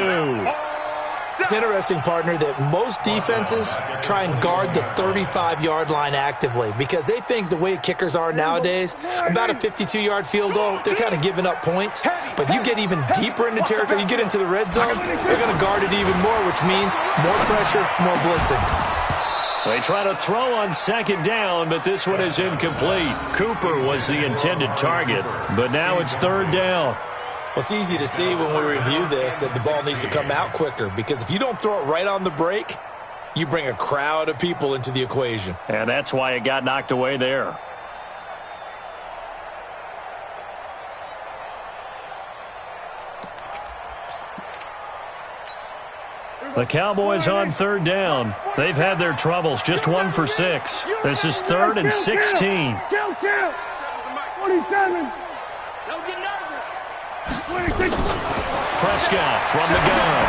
It's interesting, partner, that most defenses try and guard the 35-yard line actively because they think the way kickers are nowadays, about a 52-yard field goal, they're kind of giving up points. But you get even deeper into territory, you get into the red zone, they're going to guard it even more, which means more pressure, more blitzing. They try to throw on 2nd down, but this one is incomplete. Cooper was the intended target, but now it's 3rd down. Well, it's easy to see when we review this that the ball needs to come out quicker because if you don't throw it right on the break, you bring a crowd of people into the equation. And that's why it got knocked away there. The Cowboys on third down. They've had their troubles, just 1 for 6. This is 3rd and 16. 27. Don't get nervous. 26. Prescott from the gun.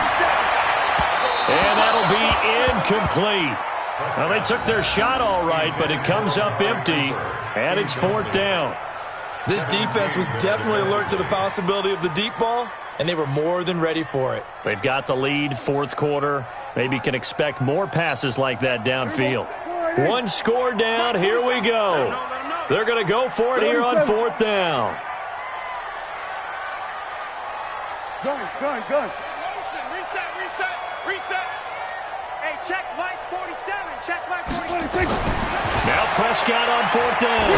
And that'll be incomplete. Well, they took their shot all right, but it comes up empty, and it's 4th down. This defense was definitely alert to the possibility of the deep ball, and they were more than ready for it. They've got the lead, 4th quarter. Maybe can expect more passes like that downfield. 1 score down. Here we go. They're going to go for it here on 4th down. Gun. Reset. Hey, check Mike 47. Check Mike 46. Now Prescott on 4th down.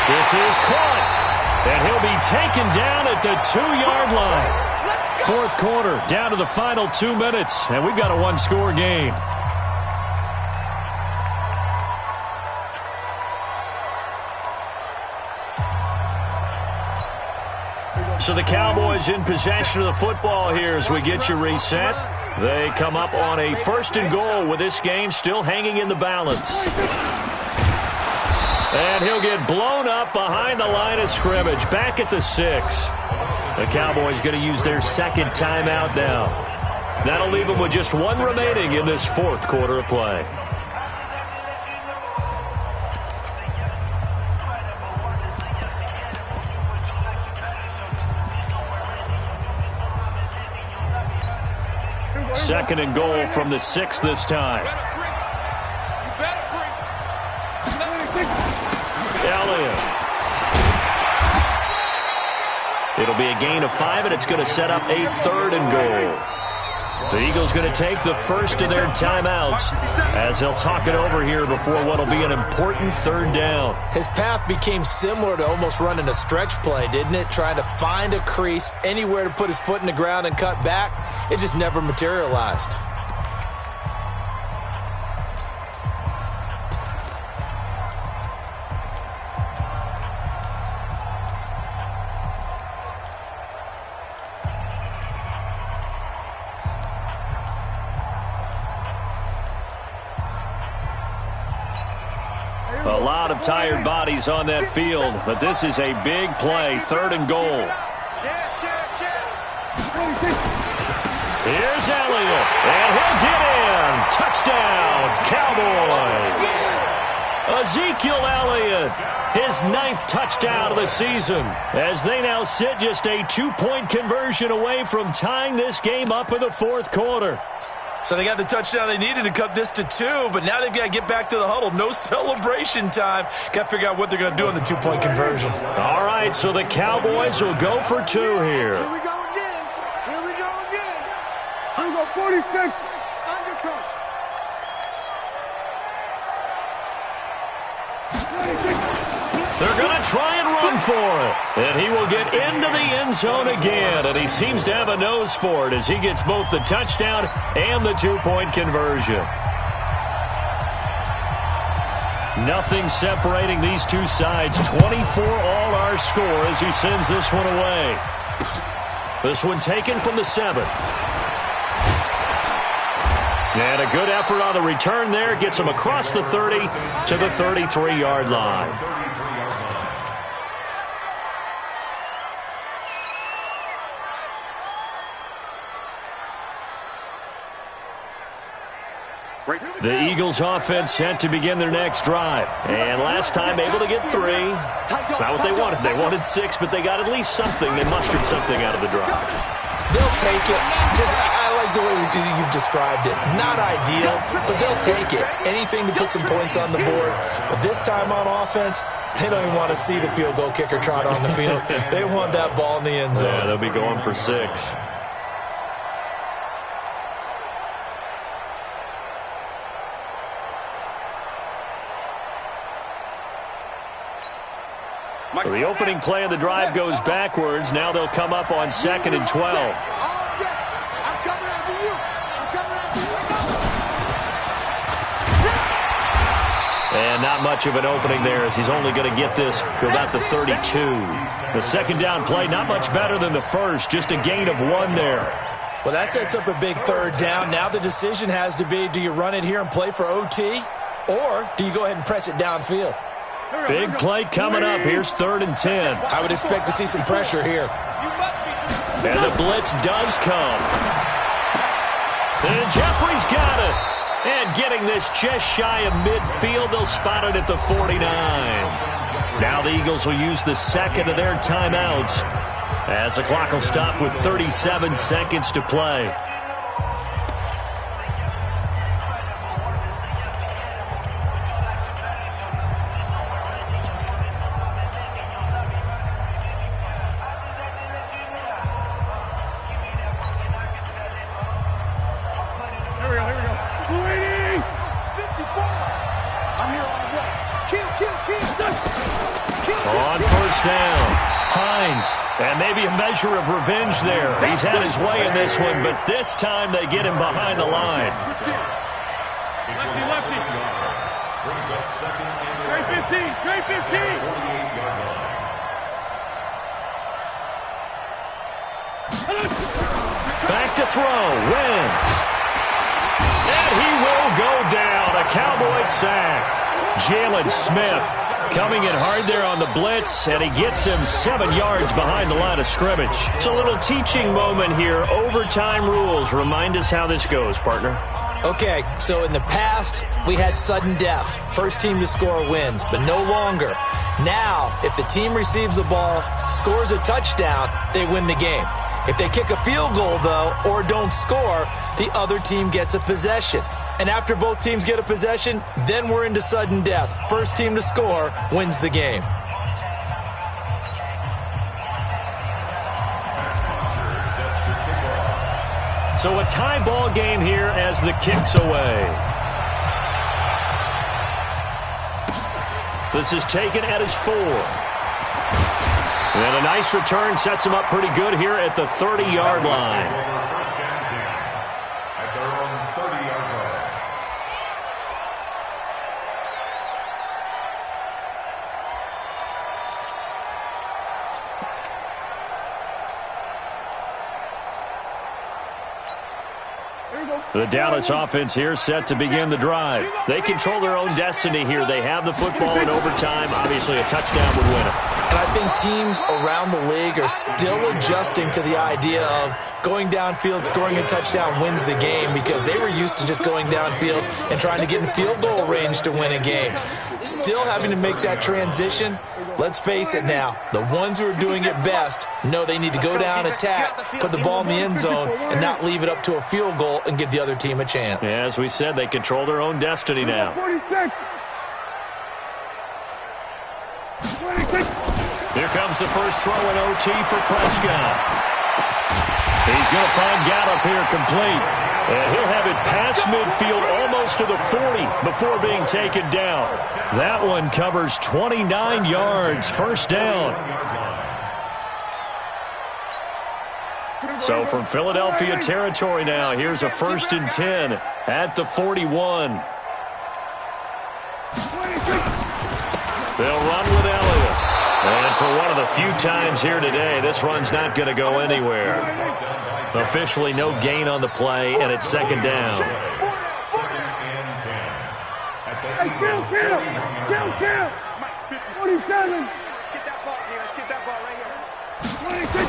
This is caught. And he'll be taken down at the 2-yard line. 4th quarter, down to the final 2 minutes, and we've got a 1-score game. So the Cowboys in possession of the football here as we get you reset. They come up on a 1st and goal with this game still hanging in the balance. And he'll get blown up behind the line of scrimmage, back at the 6. The Cowboys going to use their 2nd timeout now. That'll leave them with just 1 remaining in this 4th quarter of play. Second and goal from the 6 this time. Elliott. It'll be a gain of 5, and it's going to set up a 3rd and goal. The Eagles going to take the first of their timeouts as they'll talk it over here before what will be an important 3rd down. His path became similar to almost running a stretch play, didn't it? Trying to find a crease, anywhere to put his foot in the ground and cut back. It just never materialized. A lot of tired bodies on that field, but this is a big play, 3rd and goal. Here's Elliott, and he'll get in. Touchdown, Cowboys. Ezekiel Elliott, his 9th touchdown of the season, as they now sit just a 2-point conversion away from tying this game up in the 4th quarter. So they got the touchdown they needed to cut this to 2, but now they've got to get back to the huddle. No celebration time. Got to figure out what they're going to do on the 2-point conversion. All right, so the Cowboys will go for 2 here. Here we go again. I'm going 46. Undercut. 26. They're going to try and run for it. And he will get into the end zone again. And he seems to have a nose for it as he gets both the touchdown and the 2-point conversion. Nothing separating these two sides. 24 all our score as he sends this one away. This one taken from the 7. And a good effort on the return there. Gets him across the 30 to the 33-yard line. The Eagles offense set to begin their next drive. And last time able to get 3. It's not what they wanted. They wanted 6, but they got at least something. They mustered something out of the drive. They'll take it. I like the way you've described it. Not ideal, but they'll take it. Anything to put some points on the board. But this time on offense, they don't even want to see the field goal kicker trot on the field. They want that ball in the end zone. Yeah, they'll be going for 6. So the opening play of the drive goes backwards. Now they'll come up on 2nd and 12. And not much of an opening there as he's only going to get this to about the 32. The second down play, not much better than the first, just a gain of 1 there. Well, that sets up a big third down. Now the decision has to be, do you run it here and play for OT, or do you go ahead and press it downfield? Big play coming up. Here's 3rd and 10. I would expect to see some pressure here. And the blitz does come. And Jeffrey's got it. And getting this just shy of midfield, they'll spot it at the 49. Now the Eagles will use the second of their timeouts as the clock will stop with 37 seconds to play. On first down, Hines, and maybe a measure of revenge there. He's had his way in this one, but this time they get him behind the line. Lefty. Brings up second and Straight 15, straight 15. 48-yard line. Back to throw, Wentz. And he will go down, a Cowboys sack. Jalen Smith coming in hard there on the blitz, and he gets him 7 yards behind the line of scrimmage. It's a little teaching moment here. Overtime rules. Remind us how this goes, partner. Okay, so in the past, we had sudden death. First team to score wins, but no longer. Now, if the team receives the ball, scores a touchdown, they win the game. If they kick a field goal, though, or don't score, the other team gets a possession. And after both teams get a possession, then we're into sudden death. First team to score wins the game. So a tie ball game here as the kick's away. This is taken at his 4. And a nice return sets him up pretty good here at the 30-yard line. First and 10 at their own 30-yard line. The Dallas offense here set to begin the drive. They control their own destiny here. They have the football in overtime. Obviously, a touchdown would win it. And I think teams around the league are still adjusting to the idea of going downfield, scoring a touchdown wins the game, because they were used to just going downfield and trying to get in field goal range to win a game. Still having to make that transition. Let's face it now, the ones who are doing it best know they need to go down, attack, put the ball in the end zone, and not leave it up to a field goal and give the other team a chance. Yeah, as we said, they control their own destiny now. 46. Here comes the first throw in OT for Prescott. He's going to find Gallup here complete. And he'll have it past midfield almost to the 40 before being taken down. That one covers 29 yards, first down. So from Philadelphia territory now, here's a 1st and 10 at the 41. They'll run with Elliott. And for one of the few times here today, this run's not going to go anywhere. Officially no gain on the play, and it's 2nd down. Second and 10 at the Hey, Eagles' Kill. 30-yard 47. Let's get that ball here. Let's get that ball right here. 26.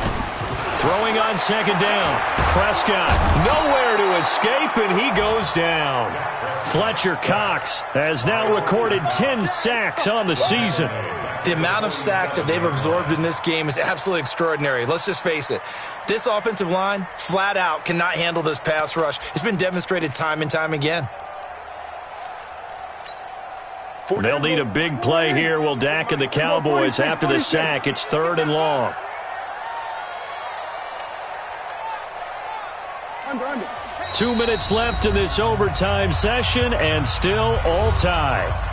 Throwing on 2nd down. Prescott nowhere to escape, and he goes down. Fletcher Cox has now recorded 10 sacks on the season. The amount of sacks that they've absorbed in this game is absolutely extraordinary. Let's just face it. This offensive line, flat out, cannot handle this pass rush. It's been demonstrated time and time again. They'll need a big play here, will Dak and the Cowboys after the sack. It's 3rd and long. Under. 2 minutes left in this overtime session, and still all tied.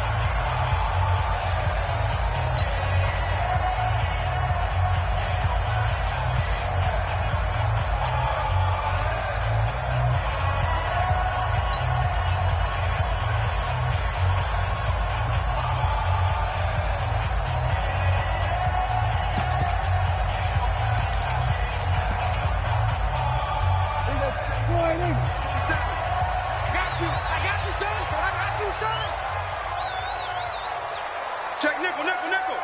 Check nickel, nickel, nickel.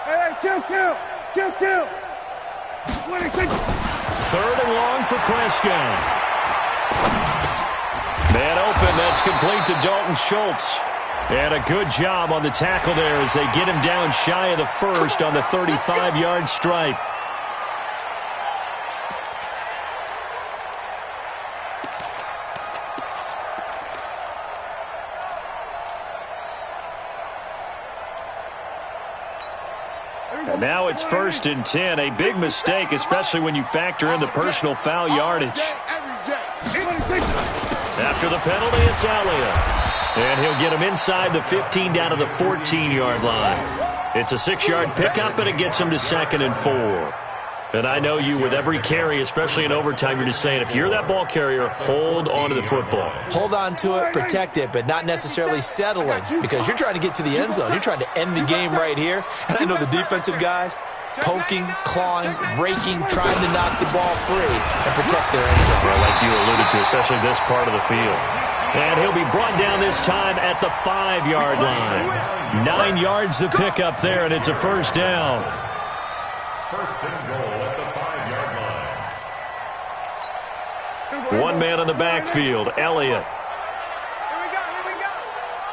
Hey, kill. 26. Third and long for Prescott. Man open, that's complete to Dalton Schultz. And a good job on the tackle there as they get him down shy of the first on the 35-yard stripe. And now it's 1st and 10. A big mistake, especially when you factor in the personal foul yardage. After the penalty, it's Elliott. And he'll get him inside the 15 down to the 14-yard line. It's a 6-yard pickup, and it gets him to 2nd and 4. And I know you, with every carry, especially in overtime, you're just saying, if you're that ball carrier, hold on to the football. Hold on to it, protect it, but not necessarily settling, because you're trying to get to the end zone. You're trying to end the game right here. And I know the defensive guys, poking, clawing, raking, trying to knock the ball free and protect their end zone. Well, like you alluded to, especially this part of the field. And he'll be brought down this time at the 5-yard line. 9 yards to pick up there, and it's a 1st down. 1st and goal at the 5-yard line. One man in the backfield, Elliott. Here we go.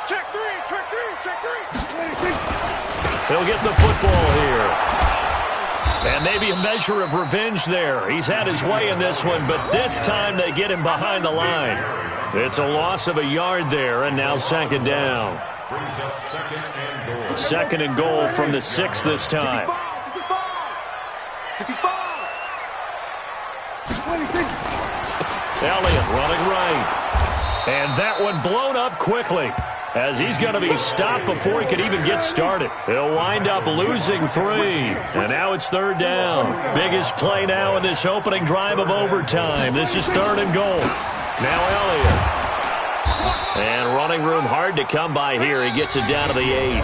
Check three. He'll get the football here. And maybe a measure of revenge there. He's had his way in this one, but this time they get him behind the line. It's a loss of a yard there, and now 2nd down. Brings up 2nd and goal. 2nd and goal from the 6 this time. 55. Elliott running right. And that one blown up quickly, as he's going to be stopped before he could even get started. He'll wind up losing 3. And now it's 3rd down. Biggest play now in this opening drive of overtime. This is 3rd and goal. Now Elliott. And running room hard to come by here. He gets it down to the 8.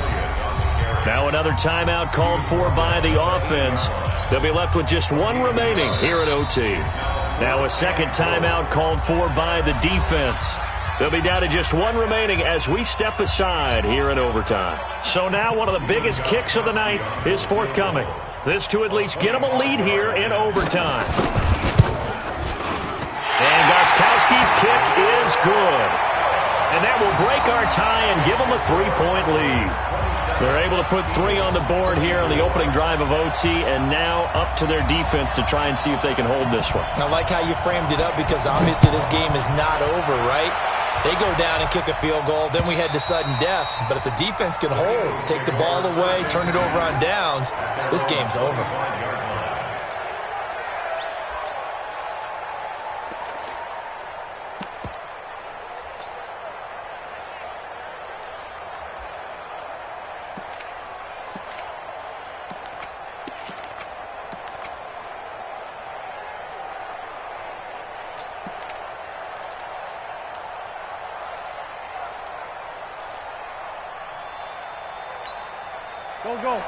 Now another timeout called for by the offense. They'll be left with just 1 remaining here at OT. Now a 2nd timeout called for by the defense. They'll be down to just 1 remaining as we step aside here in overtime. So now one of the biggest kicks of the night is forthcoming. This to at least get them a lead here in overtime. And Gostkowski's kick is good. And that will break our tie and give them a 3-point lead. They're able to put 3 on the board here on the opening drive of OT, and now up to their defense to try and see if they can hold this one. I like how you framed it up, because obviously this game is not over, right? They go down and kick a field goal, then we head to sudden death. But if the defense can hold, take the ball away, turn it over on downs, this game's over.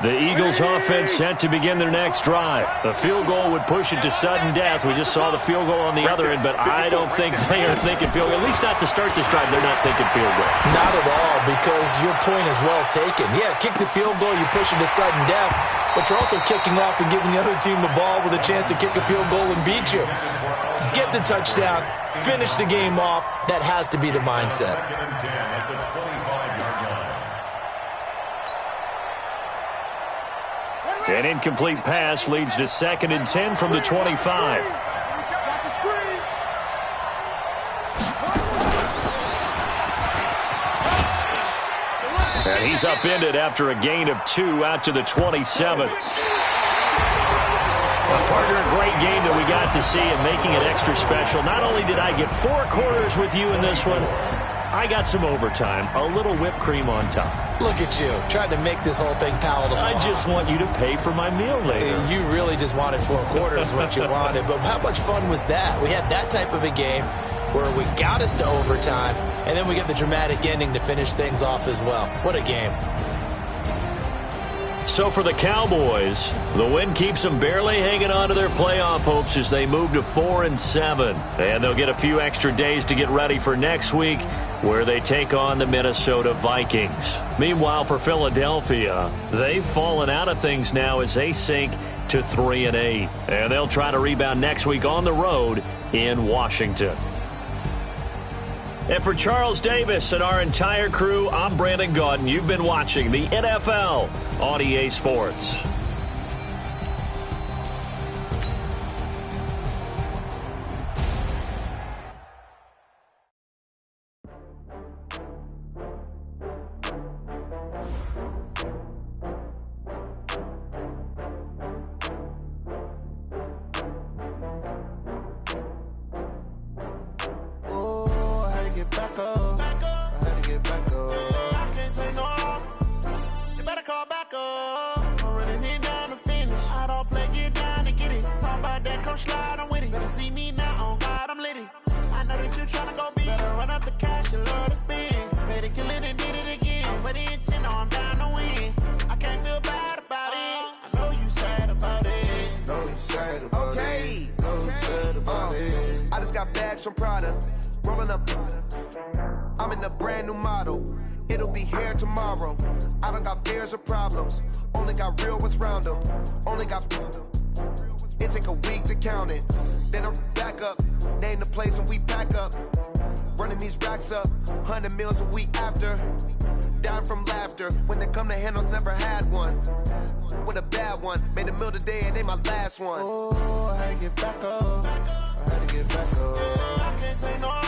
The Eagles offense set to begin their next drive. The field goal would push it to sudden death. We just saw the field goal on the other end, but I don't think they are thinking field goal. At least not to start this drive. They're not thinking field goal. Not at all, because your point is well taken. Yeah, kick the field goal, you push it to sudden death, but you're also kicking off and giving the other team the ball with a chance to kick a field goal and beat you. Get the touchdown, finish the game off. That has to be the mindset. 2nd and 10 at the 25-yard line. An incomplete pass leads to 2nd and 10 from the 25. And he's upended after a gain of 2 out to the 27. Partner, a great game that we got to see and making it extra special. Not only did I get 4 quarters with you in this one, I got some overtime, a little whipped cream on top. Look at you, trying to make this whole thing palatable. I just want you to pay for my meal later. You really just wanted 4 quarters what you wanted, but how much fun was that? We had that type of a game where we got us to overtime, and then we get the dramatic ending to finish things off as well. What a game. So for the Cowboys, the win keeps them barely hanging on to their playoff hopes as they move to 4-7. And they'll get a few extra days to get ready for next week, where they take on the Minnesota Vikings. Meanwhile, for Philadelphia, they've fallen out of things now as they sink to 3-8. And they'll try to rebound next week on the road in Washington. And for Charles Davis and our entire crew, I'm Brandon Gaudin. You've been watching the NFL on EA Sports. I'm in a brand new model. It'll be here tomorrow. I don't got fears or problems. Only got real ones round them. Only got. It take a week to count it. Then I back up. Name the place and we pack up. Running these racks up. 100 meals a week after. Dying from laughter. When it come to handles, never had one. With a bad one. Made a meal today and they my last one. Oh, I had to get back up. I had to get back up. I can't take no.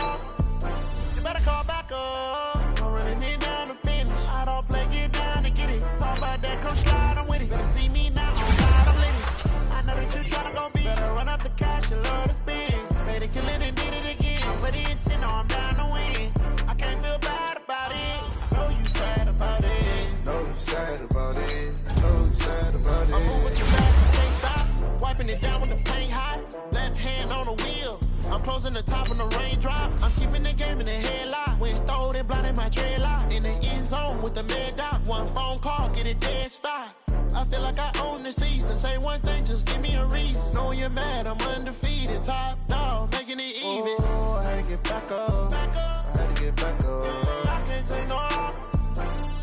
You better call back up. I'm running it down to finish. I don't play, get down to get it. Talk about that, come slide, I'm with it. Better see me now, oh God, I'm lit. I know that you tryna go big. Better run up the cash, you love to spend. Made it, kill it, and did it again. But the intent, no, I'm down to win. I can't feel bad about it. I know you sad about it. Know you sad about it. Know you sad about it. I'm moving too fast, I can't stop. Wiping it down with the paint hot. Left hand on the wheel. I'm closing the top when the raindrop. I'm keeping the game in the headlock. When throwed and blinded my dreadlock. In the end zone with the mad dot. One phone call, get it dead stop. I feel like I own the season. Say one thing, just give me a reason. Knowing you're mad, I'm undefeated. Top dog, making it even. Oh, I had to get back up. Back up. I had to get back up. I can't take no off.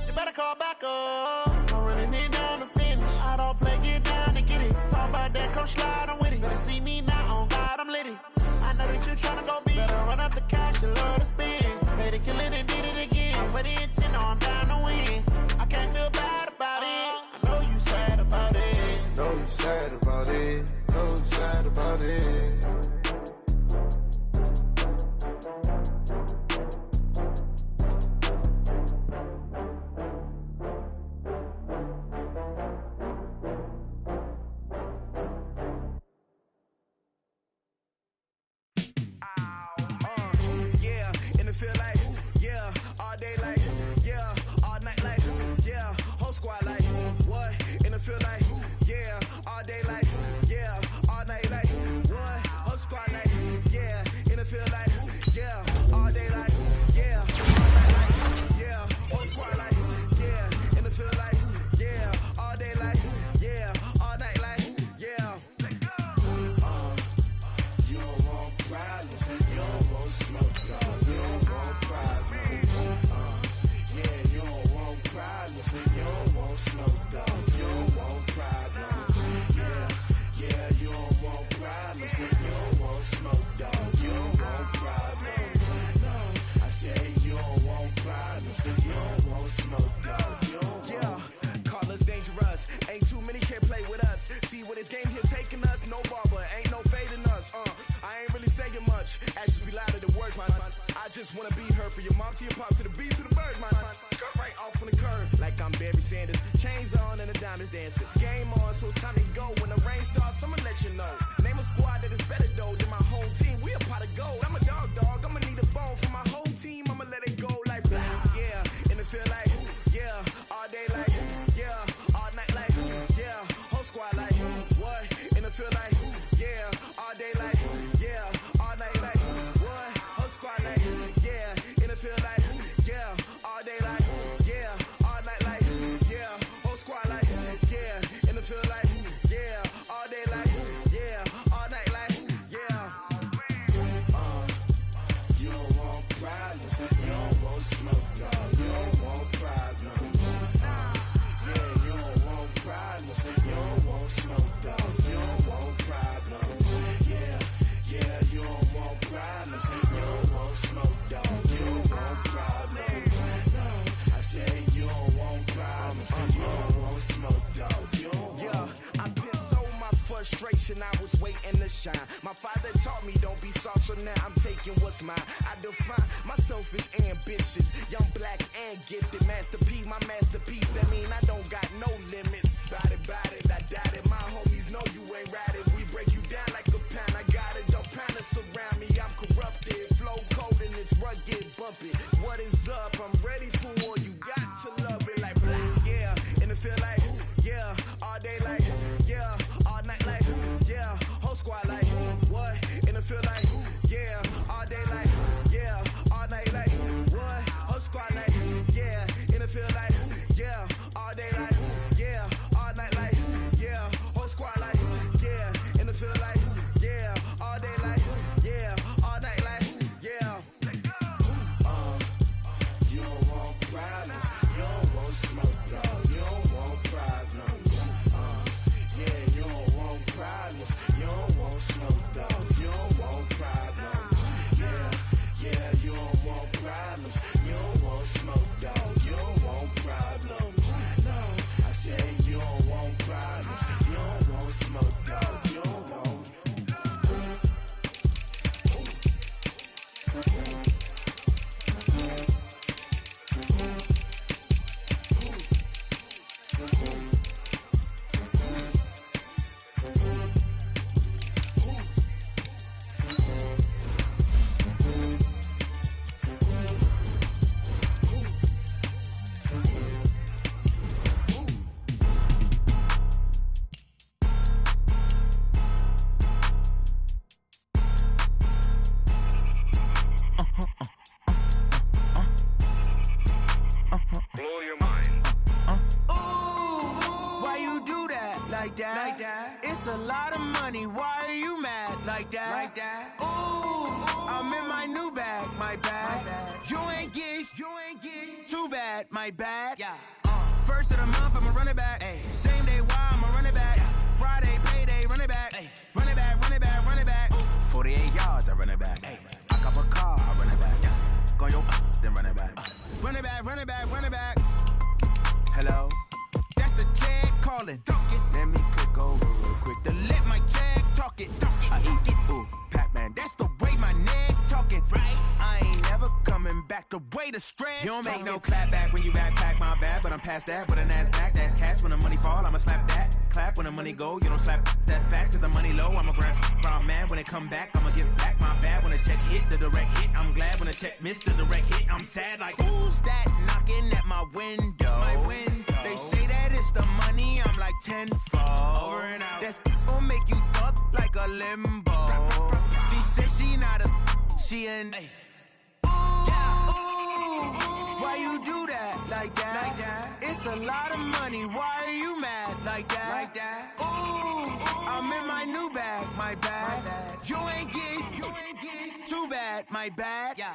You better call back up. I'm running it down to finish. I don't play, get down to get it. Talk about that, come slide, I'm with it. Better see me now, on God, I'm lit it. I know that you tryna go big. Better run up the cash, you love to spend. Made it, kill it, and did it again. But the intent, no, I'm down to win. I can't feel bad about it. I know you sad about it. Know you sad about it. Know you sad about it. Squad like, what? In the field like, yeah, all day like, yeah, all night like, what? Whole squad like, yeah, in the field like, yeah, all day like, yeah, all night like, yeah, whole squad like, yeah, in the field like, yeah, all day like, yeah, all night like, yeah. You don't want problems, you don't want smoke, dog. You don't want problems. Yeah, you don't want problems, you don't want smoke, dog. You don't want problems. Yeah, you don't want problems, you don't want smoke, dog. You don't want problems. No, I say you don't want problems, you don't want smoke, dog. You don't want. Yeah, call us dangerous. Ain't too many can play with us. See what this game here taking us. No barber, ain't no fading us. I ain't really saying much. Actions be louder than words, man. I just wanna be heard from your mom to your pop to the beat to the birds, man. Cut right off on the curve, like I'm Barry Sanders. Chains on and the diamonds dancing. Game on, so it's time to go. When the rain starts, I'ma let you know. Name a squad that is better though than my home team. We a pot of gold. I'm a dog. I'ma need a bone for my whole team. I'ma let it go like blah. Yeah, and it feel like yeah, all day like yeah, all night like yeah, whole squad like what? And it feel like yeah, all day like yeah, all night like what? Whole squad like yeah, and it feel like yeah, all day like yeah, all night like yeah, whole squad like yeah. generation, I was waiting to shine. My father taught me don't be soft, so now I'm taking what's mine. I define myself as ambitious, young, black, and gifted. Master P, my masterpiece, that mean I don't got no limits. Bout it, I doubt it. My homies know you ain't ratted. We break you down like a pound. I got it, don't pound to surround me. I'm corrupted, flow cold and it's rugged, bumpy. What is up? I'm ready for war. You got to love it like black, yeah. And it feel like, yeah. All day like, yeah. All night like, yeah. Whole squad like, what? And it feel like, yeah. All day like, yeah. All night like, what? Whole squad like, yeah. And it feel like, yeah. All day like, yeah. All night like, yeah. Whole squad like, yeah. And it feel like, yeah. All day like, yeah. All night like, yeah. You don't want problems. You don't want smoke, no. You don't want problems. Yeah, you don't want problems. You don't want smoke, dog. You don't want problems. Yeah, you don't want problems. You don't want smoke, dog. You don't want problems. No, I said you don't want problems. You don't want smoke, dog. You don't want. It's a lot of money, why are you mad like that? Ooh, I'm in my new bag, my bad. You ain't get too bad, my bad. Yeah. First of the month, I'ma run it back. Ay. Same day, why I'ma run it back. Friday, payday, run it back. Ay. Run it back, run it back, run it back. 48 yards, I run it back. Ay. I cop a car, I run it back. Go yo, then run it back. Run it back, run it back, run it back. Hello, that's the check calling. Let me click over real quick to let my check talk it. I eat it, ooh, Pac-Man. That's the way my neck talking. Right? I ain't never coming back the way the stress. You don't make no clap back when you backpack, my bad. But I'm past that with an ass back. That's cash when the money fall. I'ma slap that. Clap when the money go. You don't slap. That's facts. If the money low, I'ma grab brown man. When it come back, I'ma give back my bad. When the check hit, the direct hit. I'm glad when the check missed the direct hit. I'm sad like who's that knocking at my window? My window. They say that it's the money. I'm like tenfold. Over and out. That's gon' make you up like a limbo. She said she not a. She an. Why you do that like that? It's a lot of money. Why are you mad like that? Ooh, I'm in my new bag, my bad. You ain't get too bad, my bad. Yeah.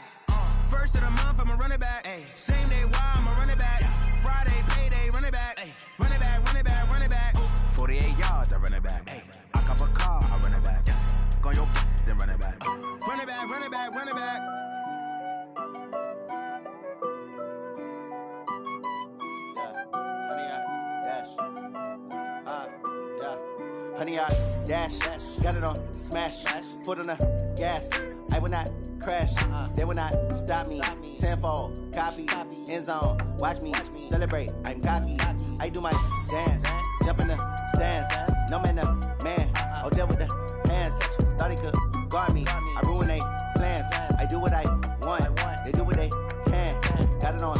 First of the month, I'ma run it back. Ay. Same day, why I'ma run it back. Friday, payday, run it back. Ay. Run it back, run it back, run it back. 48 yards, I run it back. Ay. I cop a car, I run it back. Go yo, then run it back. Run it back, run it back, run it back. Honey, I dash, got it on smash, foot on the gas. I will not crash, they will not stop me. Tenfold, copy, end zone, watch me celebrate. I'm cocky, I do my dance, jump in the stands. No man, man, oh deal with the hands. Thought he could guard me, I ruin they plans. I do what I want, they do what they can. Got it on